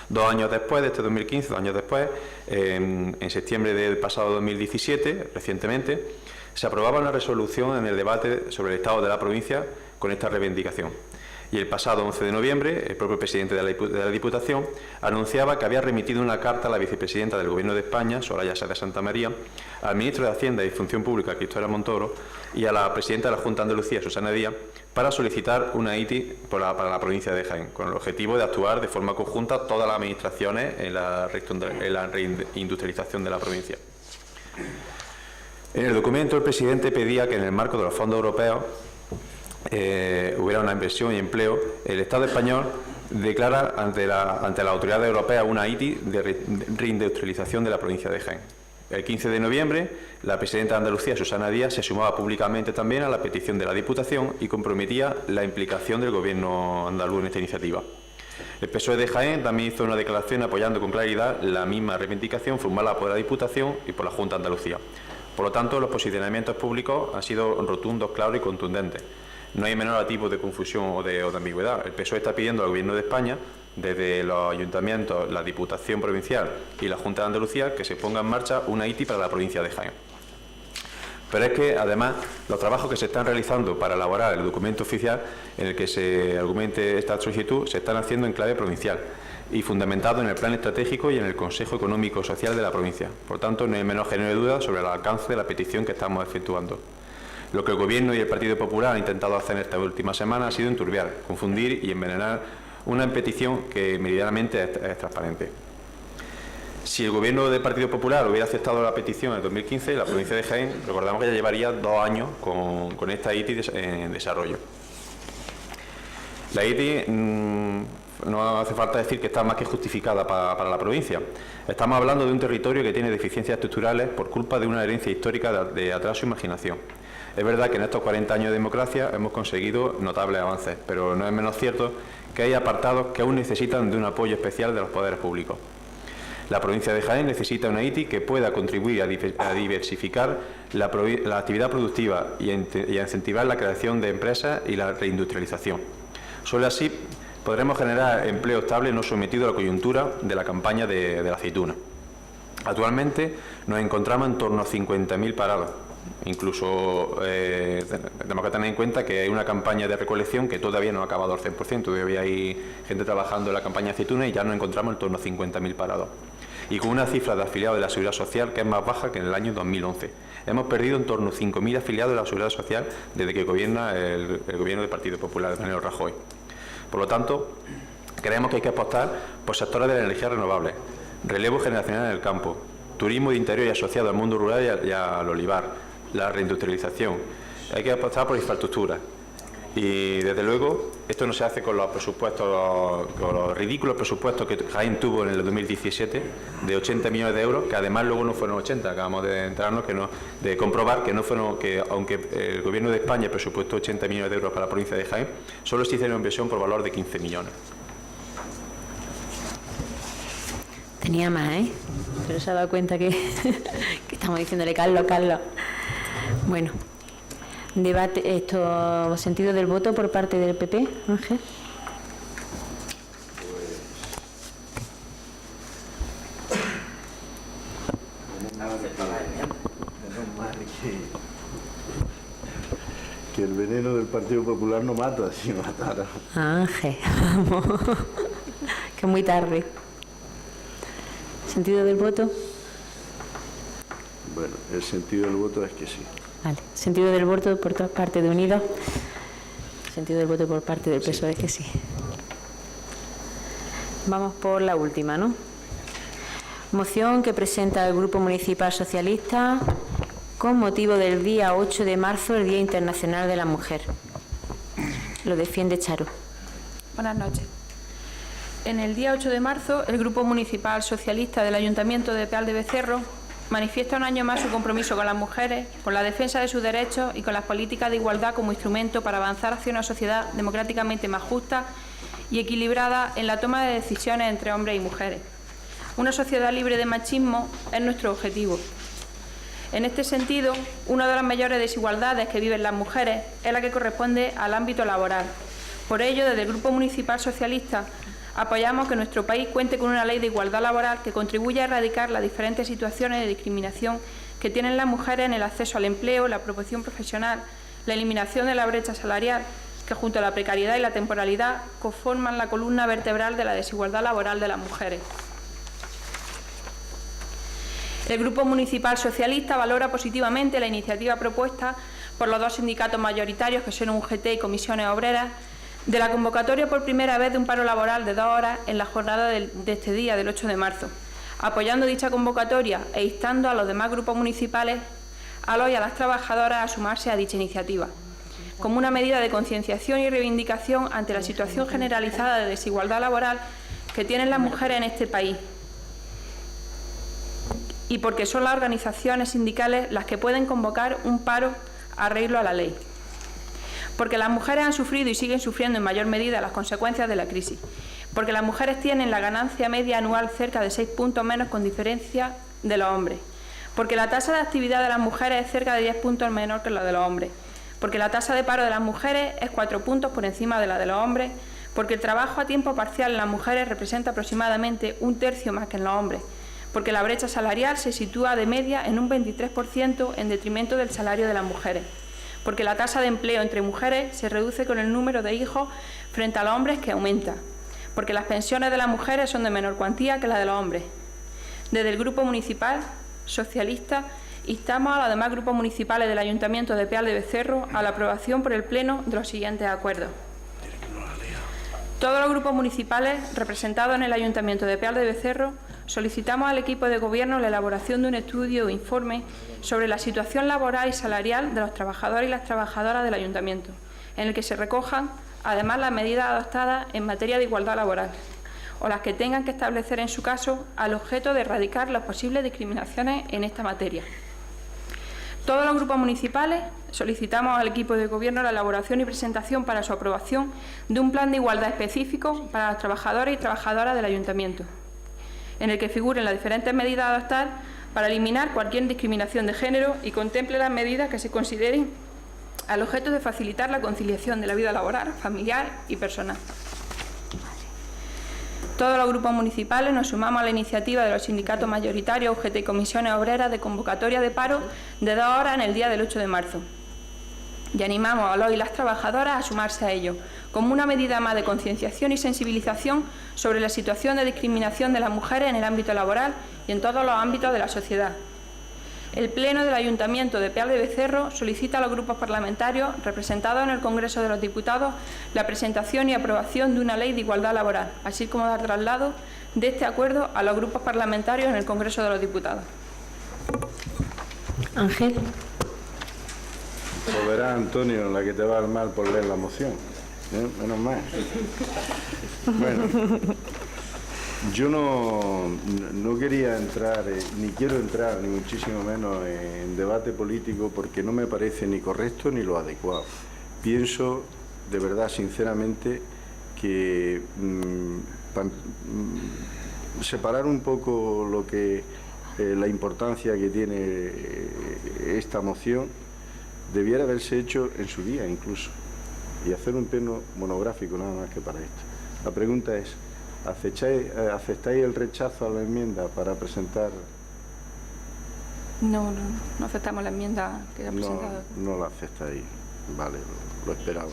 2 años después, de este 2015, 2 años después, en septiembre del pasado 2017, recientemente, se aprobaba una resolución en el debate sobre el estado de la provincia con esta reivindicación. Y el pasado 11 de noviembre, el propio presidente de la Diputación anunciaba que había remitido una carta a la vicepresidenta del Gobierno de España, Soraya Sáez de Santamaría, al ministro de Hacienda y Función Pública, Cristóbal Montoro, y a la presidenta de la Junta de Andalucía, Susana Díaz, para solicitar una ITI para la provincia de Jaén, con el objetivo de actuar de forma conjunta todas las administraciones en la reindustrialización de la provincia. En el documento, el presidente pedía que en el marco de los fondos europeos hubiera una inversión y empleo. El Estado español declara ante la autoridad europea una ITI de reindustrialización de la provincia de Jaén. El 15 de noviembre, la presidenta de Andalucía, Susana Díaz, se sumaba públicamente también a la petición de la Diputación y comprometía la implicación del Gobierno andaluz en esta iniciativa. El PSOE de Jaén también hizo una declaración apoyando con claridad la misma reivindicación formulada por la Diputación y por la Junta de Andalucía. Por lo tanto, los posicionamientos públicos han sido rotundos, claros y contundentes. No hay menor tipo de confusión o de ambigüedad. El PSOE está pidiendo al Gobierno de España, desde los ayuntamientos, la Diputación Provincial y la Junta de Andalucía, que se ponga en marcha una ITI para la provincia de Jaén. Pero es que, además, los trabajos que se están realizando para elaborar el documento oficial en el que se argumente esta solicitud se están haciendo en clave provincial y fundamentado en el plan estratégico y en el Consejo Económico y Social de la provincia. Por tanto, no hay menor género de duda sobre el alcance de la petición que estamos efectuando. Lo que el Gobierno y el Partido Popular han intentado hacer en esta última semana ha sido enturbiar, confundir y envenenar una petición que meridianamente es transparente. Si el Gobierno del Partido Popular hubiera aceptado la petición en 2015, la provincia de Jaén, recordamos que ya llevaría 2 años con esta ITI en desarrollo. La ITI no hace falta decir que está más que justificada para la provincia. Estamos hablando de un territorio que tiene deficiencias estructurales por culpa de una herencia histórica de atraso y marginación. Es verdad que en estos 40 años de democracia hemos conseguido notables avances, pero no es menos cierto que hay apartados que aún necesitan de un apoyo especial de los poderes públicos. La provincia de Jaén necesita una ITI que pueda contribuir a diversificar la actividad productiva y a incentivar la creación de empresas y la reindustrialización. Solo así podremos generar empleo estable no sometido a la coyuntura de la campaña de la aceituna. Actualmente nos encontramos en torno a 50.000 parados. Incluso tenemos que tener en cuenta que hay una campaña de recolección que todavía no ha acabado al 100%. Todavía hay gente trabajando en la campaña de aceituna y ya nos encontramos en torno a 50.000 parados. Y con una cifra de afiliados de la Seguridad Social que es más baja que en el año 2011. Hemos perdido en torno a 5.000 afiliados de la Seguridad Social desde que gobierna el gobierno del Partido Popular de Mariano Rajoy. Por lo tanto, creemos que hay que apostar por sectores de la energía renovable, relevo generacional en el campo, turismo de interior y asociado al mundo rural y al olivar, la reindustrialización. Hay que apostar por infraestructura. Y desde luego, esto no se hace con los presupuestos, con los ridículos presupuestos que Jaén tuvo en el 2017 de 80 millones de euros, que además luego no fueron 80. Acabamos de enterarnos de comprobar que no fueron, que aunque el Gobierno de España presupuestó 80 millones de euros para la provincia de Jaén, solo se hicieron inversión por valor de 15 millones. Tenía más, ¿eh? Pero se ha dado cuenta que estamos diciéndole Carlos. Bueno, debate, sentido del voto por parte del PP, Ángel. Que el veneno del Partido Popular no mata, si matara. Ángel, vamos. Que muy tarde. ¿Sentido del voto? Bueno, el sentido del voto es que sí. Vale. ¿Sentido del voto por parte de Unidos? Sentido del voto por parte del PSOE es que sí. Vamos por la última, ¿no? Moción que presenta el Grupo Municipal Socialista con motivo del día 8 de marzo, el Día Internacional de la Mujer. Lo defiende Charo. Buenas noches. En el día 8 de marzo, el Grupo Municipal Socialista del Ayuntamiento de Peal de Becerro manifiesta un año más su compromiso con las mujeres, con la defensa de sus derechos y con las políticas de igualdad como instrumento para avanzar hacia una sociedad democráticamente más justa y equilibrada en la toma de decisiones entre hombres y mujeres. Una sociedad libre de machismo es nuestro objetivo. En este sentido, una de las mayores desigualdades que viven las mujeres es la que corresponde al ámbito laboral. Por ello, desde el Grupo Municipal Socialista apoyamos que nuestro país cuente con una ley de igualdad laboral que contribuya a erradicar las diferentes situaciones de discriminación que tienen las mujeres en el acceso al empleo, la promoción profesional, la eliminación de la brecha salarial, que junto a la precariedad y la temporalidad conforman la columna vertebral de la desigualdad laboral de las mujeres. El Grupo Municipal Socialista valora positivamente la iniciativa propuesta por los dos sindicatos mayoritarios, que son UGT y Comisiones Obreras, de la convocatoria por primera vez de un paro laboral de 2 horas en la jornada de este día, del 8 de marzo, apoyando dicha convocatoria e instando a los demás grupos municipales, a los y a las trabajadoras a sumarse a dicha iniciativa, como una medida de concienciación y reivindicación ante la situación generalizada de desigualdad laboral que tienen las mujeres en este país, y porque son las organizaciones sindicales las que pueden convocar un paro a arreglo a la ley. Porque las mujeres han sufrido y siguen sufriendo en mayor medida las consecuencias de la crisis. Porque las mujeres tienen la ganancia media anual cerca de 6 puntos menos con diferencia de los hombres. Porque la tasa de actividad de las mujeres es cerca de 10 puntos menor que la de los hombres. Porque la tasa de paro de las mujeres es 4 puntos por encima de la de los hombres. Porque el trabajo a tiempo parcial en las mujeres representa aproximadamente 1/3 más que en los hombres. Porque la brecha salarial se sitúa de media en un 23% en detrimento del salario de las mujeres. Porque la tasa de empleo entre mujeres se reduce con el número de hijos frente a los hombres, que aumenta. Porque las pensiones de las mujeres son de menor cuantía que la de los hombres. Desde el Grupo Municipal Socialista instamos a los demás grupos municipales del Ayuntamiento de Peal de Becerro a la aprobación por el Pleno de los siguientes acuerdos. Todos los grupos municipales representados en el Ayuntamiento de Peal de Becerro solicitamos al equipo de Gobierno la elaboración de un estudio o informe sobre la situación laboral y salarial de los trabajadores y las trabajadoras del Ayuntamiento, en el que se recojan, además, las medidas adoptadas en materia de igualdad laboral, o las que tengan que establecer en su caso, al objeto de erradicar las posibles discriminaciones en esta materia. Todos los grupos municipales solicitamos al equipo de Gobierno la elaboración y presentación para su aprobación de un plan de igualdad específico para los trabajadores y trabajadoras del Ayuntamiento. en el que figuren las diferentes medidas a adoptar para eliminar cualquier discriminación de género y contemple las medidas que se consideren al objeto de facilitar la conciliación de la vida laboral, familiar y personal. Todos los grupos municipales nos sumamos a la iniciativa de los sindicatos mayoritarios, UGT y comisiones obreras de convocatoria de paro de 2 horas en el día del 8 de marzo. Y animamos a los y las trabajadoras a sumarse a ello, como una medida más de concienciación y sensibilización sobre la situación de discriminación de las mujeres en el ámbito laboral y en todos los ámbitos de la sociedad. El Pleno del Ayuntamiento de Peal de Becerro solicita a los grupos parlamentarios representados en el Congreso de los Diputados la presentación y aprobación de una ley de igualdad laboral, así como dar traslado de este acuerdo a los grupos parlamentarios en el Congreso de los Diputados. Ángel. Pues verás, Antonio, la que te va a mal por leer la moción. Menos mal. Bueno, yo no quería entrar, ni quiero entrar, ni muchísimo menos en debate político, porque no me parece ni correcto ni lo adecuado. Pienso, de verdad, sinceramente, que separar un poco lo que la importancia que tiene esta moción debiera haberse hecho en su día incluso, y hacer un pleno monográfico nada más que para esto. La pregunta es, ¿aceptáis el rechazo a la enmienda para presentar? No aceptamos la enmienda que ha presentado. No la aceptáis, vale, lo esperaba.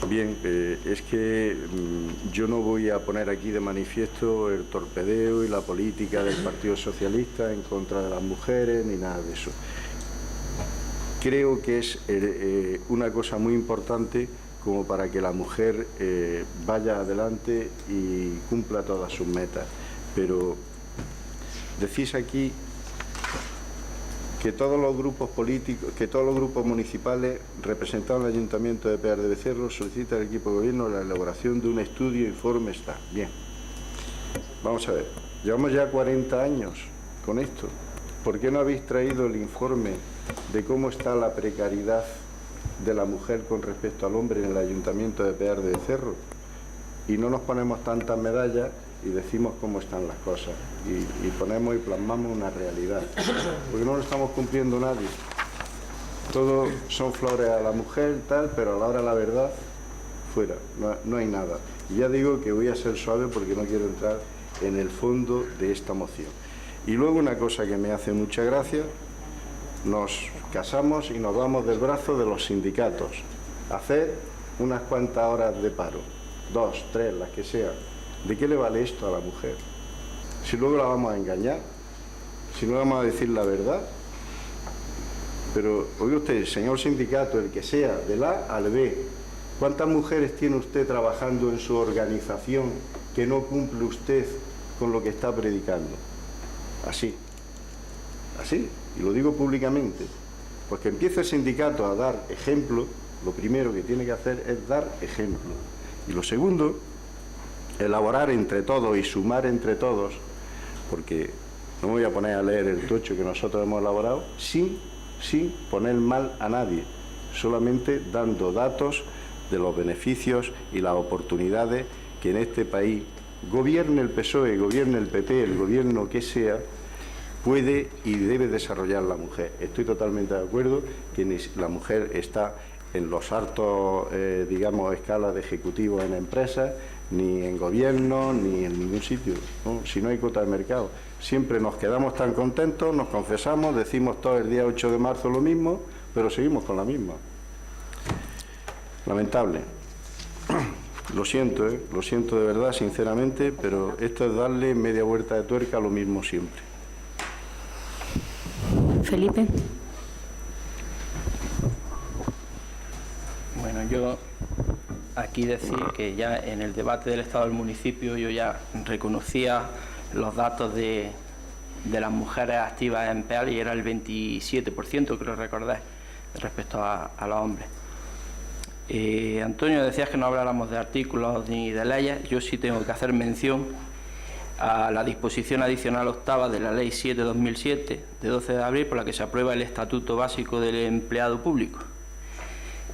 Bien, es que yo no voy a poner aquí de manifiesto el torpedeo y la política del Partido Socialista en contra de las mujeres, ni nada de eso. Creo que es una cosa muy importante como para que la mujer vaya adelante y cumpla todas sus metas. Pero decís aquí que todos los grupos políticos, que todos los grupos municipales representados en el Ayuntamiento de Peal de Becerro solicitan al equipo de gobierno la elaboración de un estudio informe. Está bien. Vamos a ver, llevamos ya 40 años con esto. ¿Por qué no habéis traído el informe de cómo está la precariedad de la mujer con respecto al hombre en el Ayuntamiento de Peal de Becerro? Y no nos ponemos tantas medallas y decimos cómo están las cosas y ponemos y plasmamos una realidad, porque no lo estamos cumpliendo nadie. Todo son flores a la mujer, tal, pero a la hora de la verdad, fuera, no hay nada. Y ya digo que voy a ser suave porque no quiero entrar en el fondo de esta moción. Y luego una cosa que me hace mucha gracia, nos casamos y nos vamos del brazo de los sindicatos a hacer unas cuantas horas de paro, 2, 3, las que sean. ¿De qué le vale esto a la mujer? Si luego la vamos a engañar, si no vamos a decir la verdad. Pero, oiga usted, señor sindicato, el que sea, del A al B, ¿cuántas mujeres tiene usted trabajando en su organización que no cumple usted con lo que está predicando? Así, y lo digo públicamente, pues que empiece el sindicato a dar ejemplo. Lo primero que tiene que hacer es dar ejemplo. Y lo segundo, elaborar entre todos y sumar entre todos, porque no me voy a poner a leer el tocho que nosotros hemos elaborado, sin poner mal a nadie, solamente dando datos de los beneficios y las oportunidades que en este país, gobierne el PSOE, gobierne el PP, el gobierno que sea, puede y debe desarrollar la mujer. Estoy totalmente de acuerdo que la mujer está en los altos, digamos, escalas de ejecutivos en empresas, ni en gobierno, ni en ningún sitio, ¿no? Si no hay cuota de mercado. Siempre nos quedamos tan contentos, nos confesamos, decimos todo el día 8 de marzo lo mismo, pero seguimos con la misma. Lamentable. Lo siento de verdad, sinceramente, pero esto es darle media vuelta de tuerca a lo mismo siempre. Felipe. Bueno, yo aquí decir que ya en el debate del Estado del municipio yo ya reconocía los datos de las mujeres activas en Peal y era el 27%, creo recordar, respecto a los hombres. Antonio, decías que no habláramos de artículos ni de leyes. Yo sí tengo que hacer mención a la disposición adicional octava de la Ley 7/2007, de 12 de abril, por la que se aprueba el Estatuto Básico del Empleado Público,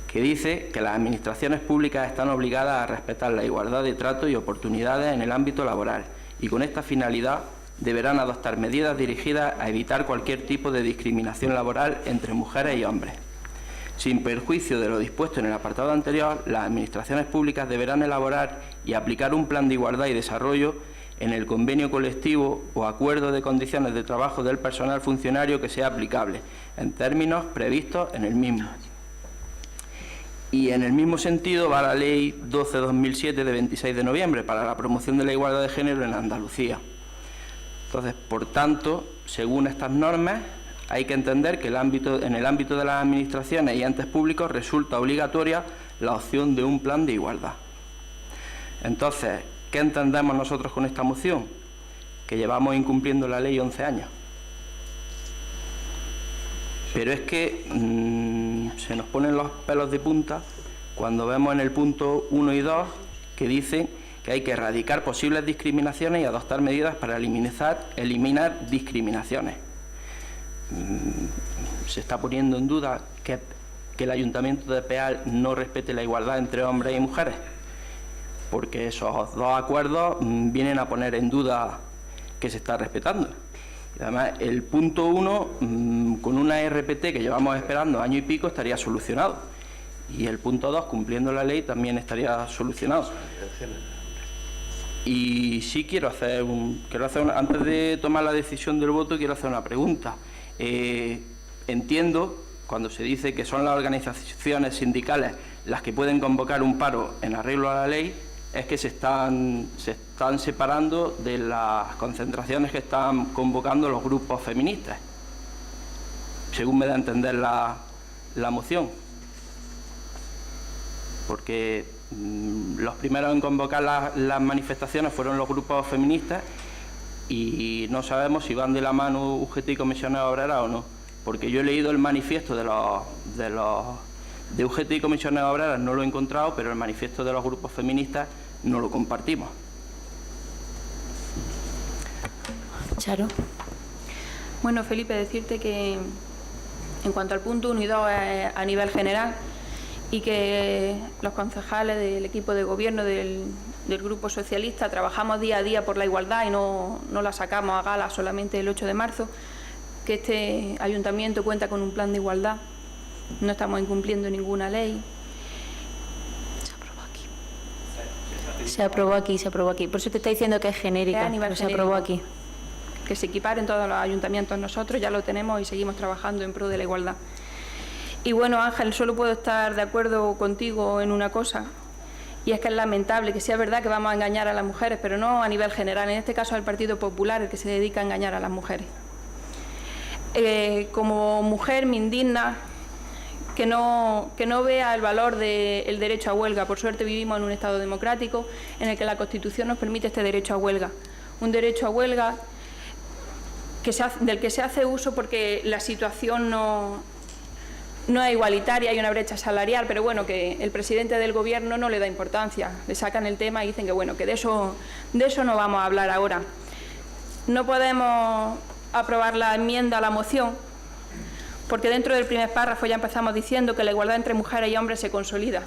que dice que las administraciones públicas están obligadas a respetar la igualdad de trato y oportunidades en el ámbito laboral y con esta finalidad deberán adoptar medidas dirigidas a evitar cualquier tipo de discriminación laboral entre mujeres y hombres. Sin perjuicio de lo dispuesto en el apartado anterior, las administraciones públicas deberán elaborar y aplicar un plan de igualdad y desarrollo en el convenio colectivo o acuerdo de condiciones de trabajo del personal funcionario que sea aplicable, en términos previstos en el mismo. Y en el mismo sentido va la Ley 12/2007 de 26 de noviembre para la promoción de la igualdad de género en Andalucía. Entonces, por tanto, según estas normas, hay que entender que en el ámbito de las administraciones y entes públicos resulta obligatoria la opción de un plan de igualdad. Entonces, ¿qué entendemos nosotros con esta moción? Que llevamos incumpliendo la ley 11 años. Pero es que se nos ponen los pelos de punta cuando vemos en el punto 1 y 2 que dicen que hay que erradicar posibles discriminaciones y adoptar medidas para eliminar discriminaciones. Se está poniendo en duda que el Ayuntamiento de Peal no respete la igualdad entre hombres y mujeres, porque esos dos acuerdos vienen a poner en duda que se está respetando. Y además, el punto 1, con una RPT que llevamos esperando año y pico, estaría solucionado. Y el punto 2, cumpliendo la ley, también estaría solucionado. Y sí quiero hacer antes de tomar la decisión del voto, quiero hacer una pregunta. Entiendo, cuando se dice que son las organizaciones sindicales las que pueden convocar un paro en arreglo a la ley, es que se están separando de las concentraciones que están convocando los grupos feministas, según me da a entender la moción. Porque los primeros en convocar las manifestaciones fueron los grupos feministas y no sabemos si van de la mano UGT y Comisiones Obreras o no, porque yo he leído el manifiesto de UGT y Comisiones Obreras, no lo he encontrado, pero el manifiesto de los grupos feministas no lo compartimos. Charo. Bueno, Felipe, decirte que en cuanto al punto 1 y 2 a nivel general, y que los concejales del equipo de gobierno del Grupo Socialista trabajamos día a día por la igualdad y no la sacamos a gala solamente el 8 de marzo, que este ayuntamiento cuenta con un plan de igualdad, no estamos incumpliendo ninguna ley. Se aprobó aquí. Por eso te está diciendo que es genérica, pero se aprobó aquí. Que se equiparen todos los ayuntamientos, nosotros ya lo tenemos y seguimos trabajando en pro de la igualdad. Y bueno, Ángel, solo puedo estar de acuerdo contigo en una cosa, y es que es lamentable que sea verdad que vamos a engañar a las mujeres, pero no a nivel general, en este caso al Partido Popular, el que se dedica a engañar a las mujeres. Como mujer me indigna que no vea el valor del derecho a huelga. Por suerte vivimos en un Estado democrático en el que la Constitución nos permite este derecho a huelga. Un derecho a huelga del que se hace uso porque la situación no es igualitaria, hay una brecha salarial, pero bueno, que el presidente del gobierno no le da importancia, le sacan el tema y dicen que bueno, que de eso no vamos a hablar ahora. No podemos aprobar la enmienda a la moción, porque dentro del primer párrafo ya empezamos diciendo que la igualdad entre mujeres y hombres se consolida.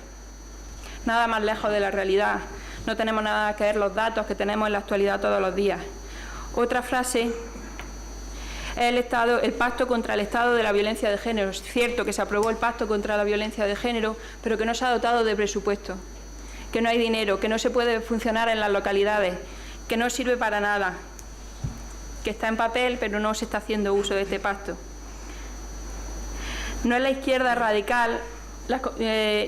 Nada más lejos de la realidad, no tenemos nada que ver los datos que tenemos en la actualidad todos los días. Otra frase: el pacto contra el estado de la violencia de género. Es cierto que se aprobó el pacto contra la violencia de género, pero que no se ha dotado de presupuesto, que no hay dinero, que no se puede funcionar en las localidades, que no sirve para nada, que está en papel, pero no se está haciendo uso de este pacto. No es la izquierda radical,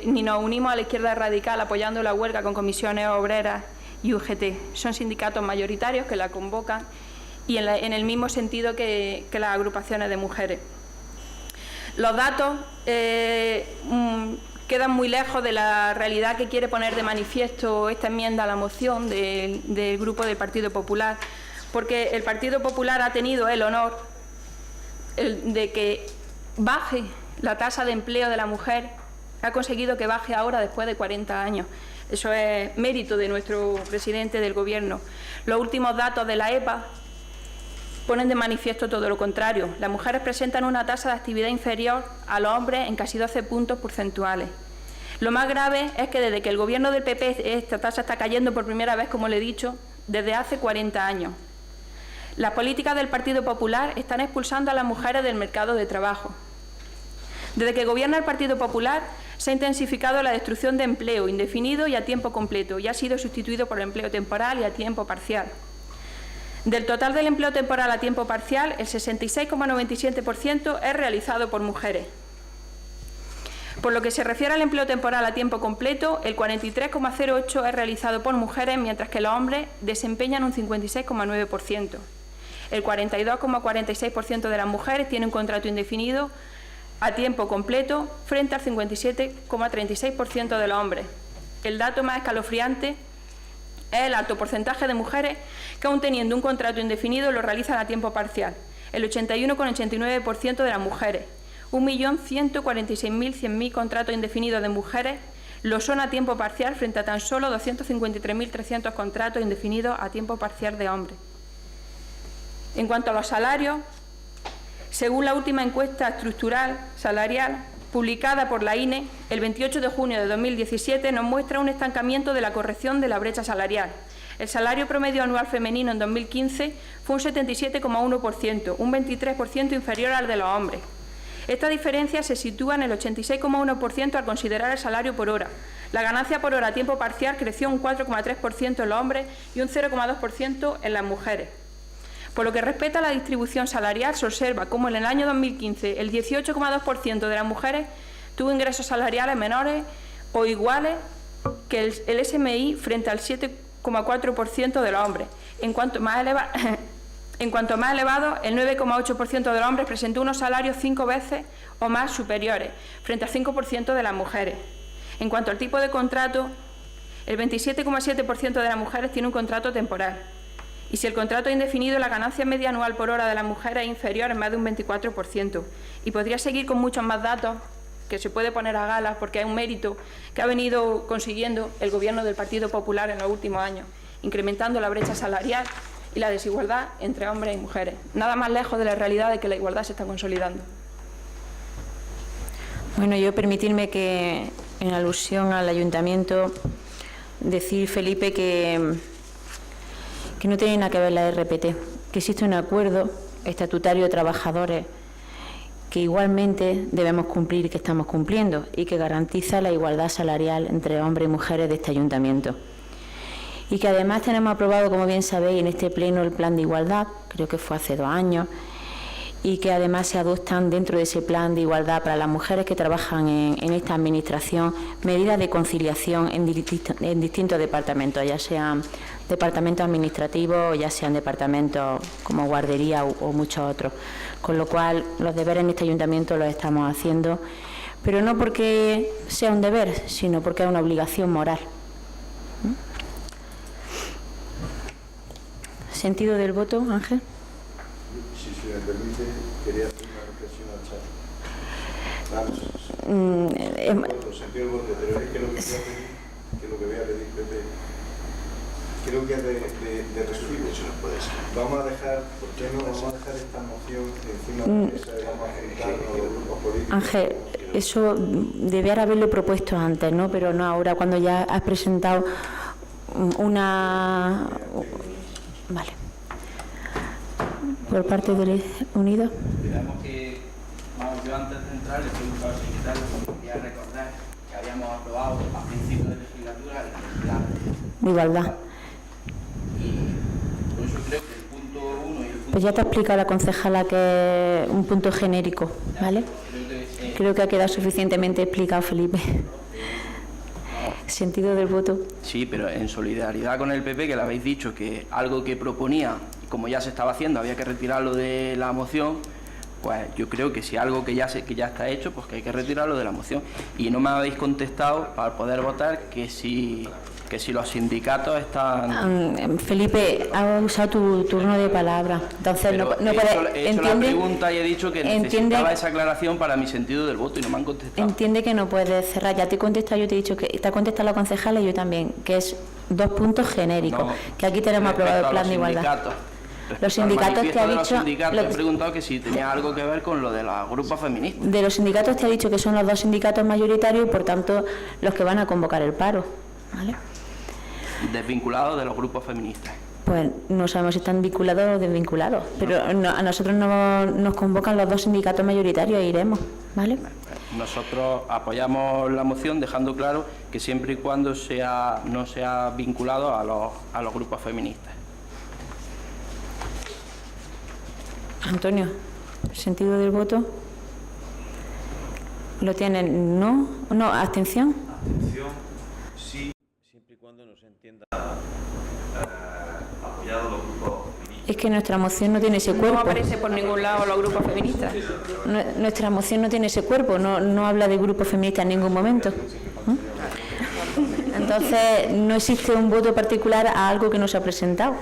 ni nos unimos a la izquierda radical apoyando la huelga con Comisiones Obreras y UGT. Son sindicatos mayoritarios que la convocan y en el mismo sentido que las agrupaciones de mujeres. Los datos quedan muy lejos de la realidad que quiere poner de manifiesto esta enmienda a la moción del Grupo del Partido Popular, porque el Partido Popular ha tenido el honor de que baje la tasa de empleo de la mujer, ha conseguido que baje ahora después de 40 años. Eso es mérito de nuestro presidente del Gobierno. Los últimos datos de la EPA ponen de manifiesto todo lo contrario. Las mujeres presentan una tasa de actividad inferior a los hombres en casi 12 puntos porcentuales. Lo más grave es que desde que el Gobierno del PP esta tasa está cayendo por primera vez, como le he dicho, desde hace 40 años. Las políticas del Partido Popular están expulsando a las mujeres del mercado de trabajo. Desde que gobierna el Partido Popular se ha intensificado la destrucción de empleo indefinido y a tiempo completo y ha sido sustituido por el empleo temporal y a tiempo parcial. Del total del empleo temporal a tiempo parcial, el 66,97% es realizado por mujeres. Por lo que se refiere al empleo temporal a tiempo completo, el 43,08% es realizado por mujeres, mientras que los hombres desempeñan un 56,9%. El 42,46% de las mujeres tienen un contrato indefinido a tiempo completo frente al 57,36% de los hombres. El dato más escalofriante es el alto porcentaje de mujeres que, aun teniendo un contrato indefinido, lo realizan a tiempo parcial. El 81,89% de las mujeres. 1.146.100 contratos indefinidos de mujeres lo son a tiempo parcial frente a tan solo 253.300 contratos indefinidos a tiempo parcial de hombres. En cuanto a los salarios, según la última encuesta estructural salarial publicada por la INE el 28 de junio de 2017, nos muestra un estancamiento de la corrección de la brecha salarial. El salario promedio anual femenino en 2015 fue un 77,1%, un 23% inferior al de los hombres. Esta diferencia se sitúa en el 86,1% al considerar el salario por hora. La ganancia por hora a tiempo parcial creció un 4,3% en los hombres y un 0,2% en las mujeres. Por lo que respecta a la distribución salarial, se observa cómo en el año 2015 el 18,2% de las mujeres tuvo ingresos salariales menores o iguales que el SMI frente al 7,4% de los hombres. En cuanto más elevado, el 9,8% de los hombres presentó unos salarios 5 veces o más superiores, frente al 5% de las mujeres. En cuanto al tipo de contrato, el 27,7% de las mujeres tiene un contrato temporal. Y si el contrato es indefinido, la ganancia media anual por hora de las mujeres es inferior en más de un 24%. Y podría seguir con muchos más datos que se puede poner a gala porque es un mérito que ha venido consiguiendo el Gobierno del Partido Popular en los últimos años, incrementando la brecha salarial y la desigualdad entre hombres y mujeres. Nada más lejos de la realidad de que la igualdad se está consolidando. Bueno, yo permitirme que, en alusión al Ayuntamiento, decir, Felipe, que no tiene nada que ver la RPT, que existe un acuerdo estatutario de trabajadores que igualmente debemos cumplir y que estamos cumpliendo y que garantiza la igualdad salarial entre hombres y mujeres de este Ayuntamiento. Y que además tenemos aprobado, como bien sabéis, en este pleno el plan de igualdad, creo que fue hace 2 años, y que además se adoptan dentro de ese plan de igualdad para las mujeres que trabajan en esta administración medidas de conciliación en distintos departamentos, ya sean departamentos administrativos o ya sean departamentos como guardería o muchos otros. Con lo cual los deberes en este ayuntamiento los estamos haciendo, pero no porque sea un deber, sino porque es una obligación moral. ¿Sentido del voto, Ángel? Si se me permite, quería hacer una reflexión al chat. Vamos, sentido del voto, pero es que lo que voy a pedir, Pepe, creo que es de recibo. Vamos a dejar, ¿por qué no vamos a dejar esta moción encima de la mesa y vamos a juntarnos los grupos políticos? Ángel, eso debiera haberlo propuesto antes, ¿no? Pero no ahora, cuando ya has presentado una... Vale. Por parte de Unidos. Digamos que, yo antes de entrar, le preguntaba al secretario si quería recordar que habíamos aprobado a principios de legislatura la de igualdad. Y por eso creo que el punto 1 y el punto... Pues ya te ha explicado la concejala que es un punto genérico, ¿vale? Creo que ha quedado suficientemente explicado, Felipe. ¿Sentido del voto? Sí, pero en solidaridad con el PP, que le habéis dicho que algo que proponía, como ya se estaba haciendo, había que retirarlo de la moción, pues yo creo que si algo que ya está hecho, pues que hay que retirarlo de la moción. Y no me habéis contestado para poder votar que si los sindicatos están... Felipe, has usado tu turno de palabra. Entonces no puedes... He hecho la pregunta y he dicho que necesitaba esa aclaración para mi sentido del voto y no me han contestado. Entiende que no puedes cerrar. Ya te he contestado, yo te he dicho que te ha contestado la concejala y yo también, que es 2 puntos genéricos, no, que aquí tenemos aprobado el plan de igualdad. Los sindicatos te ha dicho... Te he preguntado que si tenía algo que ver con lo de los grupos feministas. De los sindicatos te ha dicho que son los 2 sindicatos mayoritarios y por tanto los que van a convocar el paro, ¿vale? Desvinculados de los grupos feministas. Pues no sabemos si están vinculados o desvinculados, pero a nosotros nos convocan los dos sindicatos mayoritarios e iremos, ¿vale? Nosotros apoyamos la moción dejando claro que siempre y cuando no sea vinculado a los grupos feministas. Antonio, ¿sentido del voto? ¿Lo tienen? ¿No? ¿No? ¿Abstención? Abstención, sí, siempre y cuando no se entienda apoyado los grupos feministas. Es que nuestra moción no tiene ese cuerpo. No aparece por ningún lado los grupos feministas. Nuestra moción no tiene ese cuerpo, no habla de grupos feministas en ningún momento. Entonces, no existe un voto particular a algo que no se ha presentado.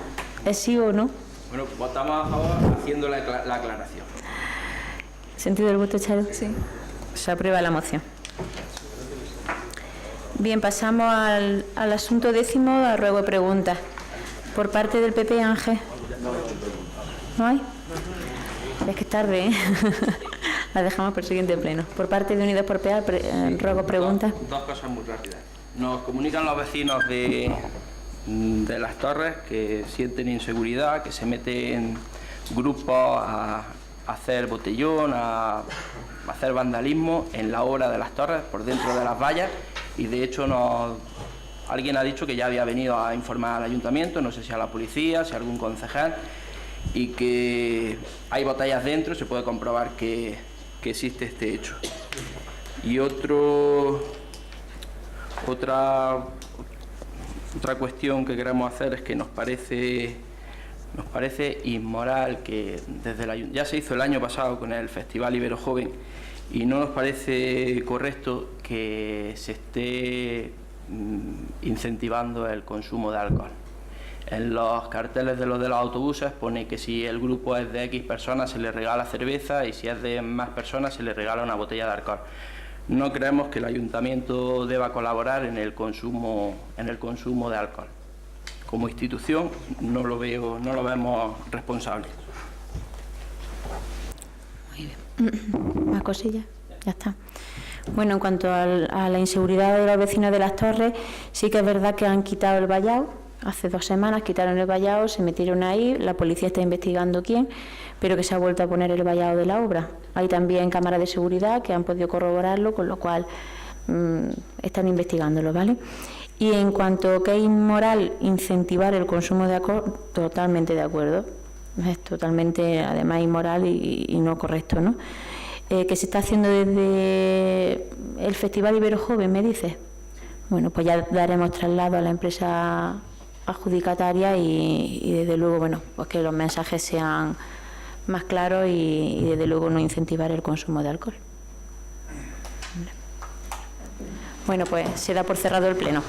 ¿Es sí o no? Bueno, votamos a favor haciendo la aclaración. ¿Sentido del voto, Charo? Sí. Se aprueba la moción. Bien, pasamos al asunto 10º, a ruego de preguntas. Por parte del PP, Ángel. ¿No hay? Es que es tarde, ¿eh? La dejamos para el siguiente pleno. Por parte de Unidos por PEA, ruego preguntas. Dos cosas muy rápidas. Nos comunican los vecinos de Las Torres que sienten inseguridad, que se meten grupos a hacer botellón, a hacer vandalismo en la obra de Las Torres, por dentro de las vallas, y de hecho alguien ha dicho que ya había venido a informar al ayuntamiento, no sé si a la policía, si a algún concejal, y que hay botellas dentro, se puede comprobar que existe este hecho. Y otra cuestión que queremos hacer es que nos parece inmoral que ya se hizo el año pasado con el Festival Ibero Joven, y no nos parece correcto que se esté incentivando el consumo de alcohol. En los carteles de los autobuses pone que si el grupo es de X personas se le regala cerveza y si es de más personas se le regala una botella de alcohol. No creemos que el ayuntamiento deba colaborar en el consumo de alcohol. Como institución no lo vemos responsable. Muy bien. ¿Más cosillas? Ya está. Bueno, en cuanto a la inseguridad de los vecinos de Las Torres, sí que es verdad que han quitado el vallado. Hace 2 semanas quitaron el vallado, se metieron ahí, la policía está investigando quién, pero que se ha vuelto a poner el vallado de la obra. Hay también cámaras de seguridad que han podido corroborarlo, con lo cual están investigándolo, ¿vale? Y en cuanto a que es inmoral incentivar el consumo de alcohol, totalmente de acuerdo. Es totalmente, además, inmoral y no correcto, ¿no? Que se está haciendo desde el Festival Ibero Joven, me dices. Bueno, pues ya daremos traslado a la empresa adjudicataria y desde luego, bueno, pues que los mensajes sean más claros y desde luego no incentivar el consumo de alcohol. Bueno, pues se da por cerrado el pleno.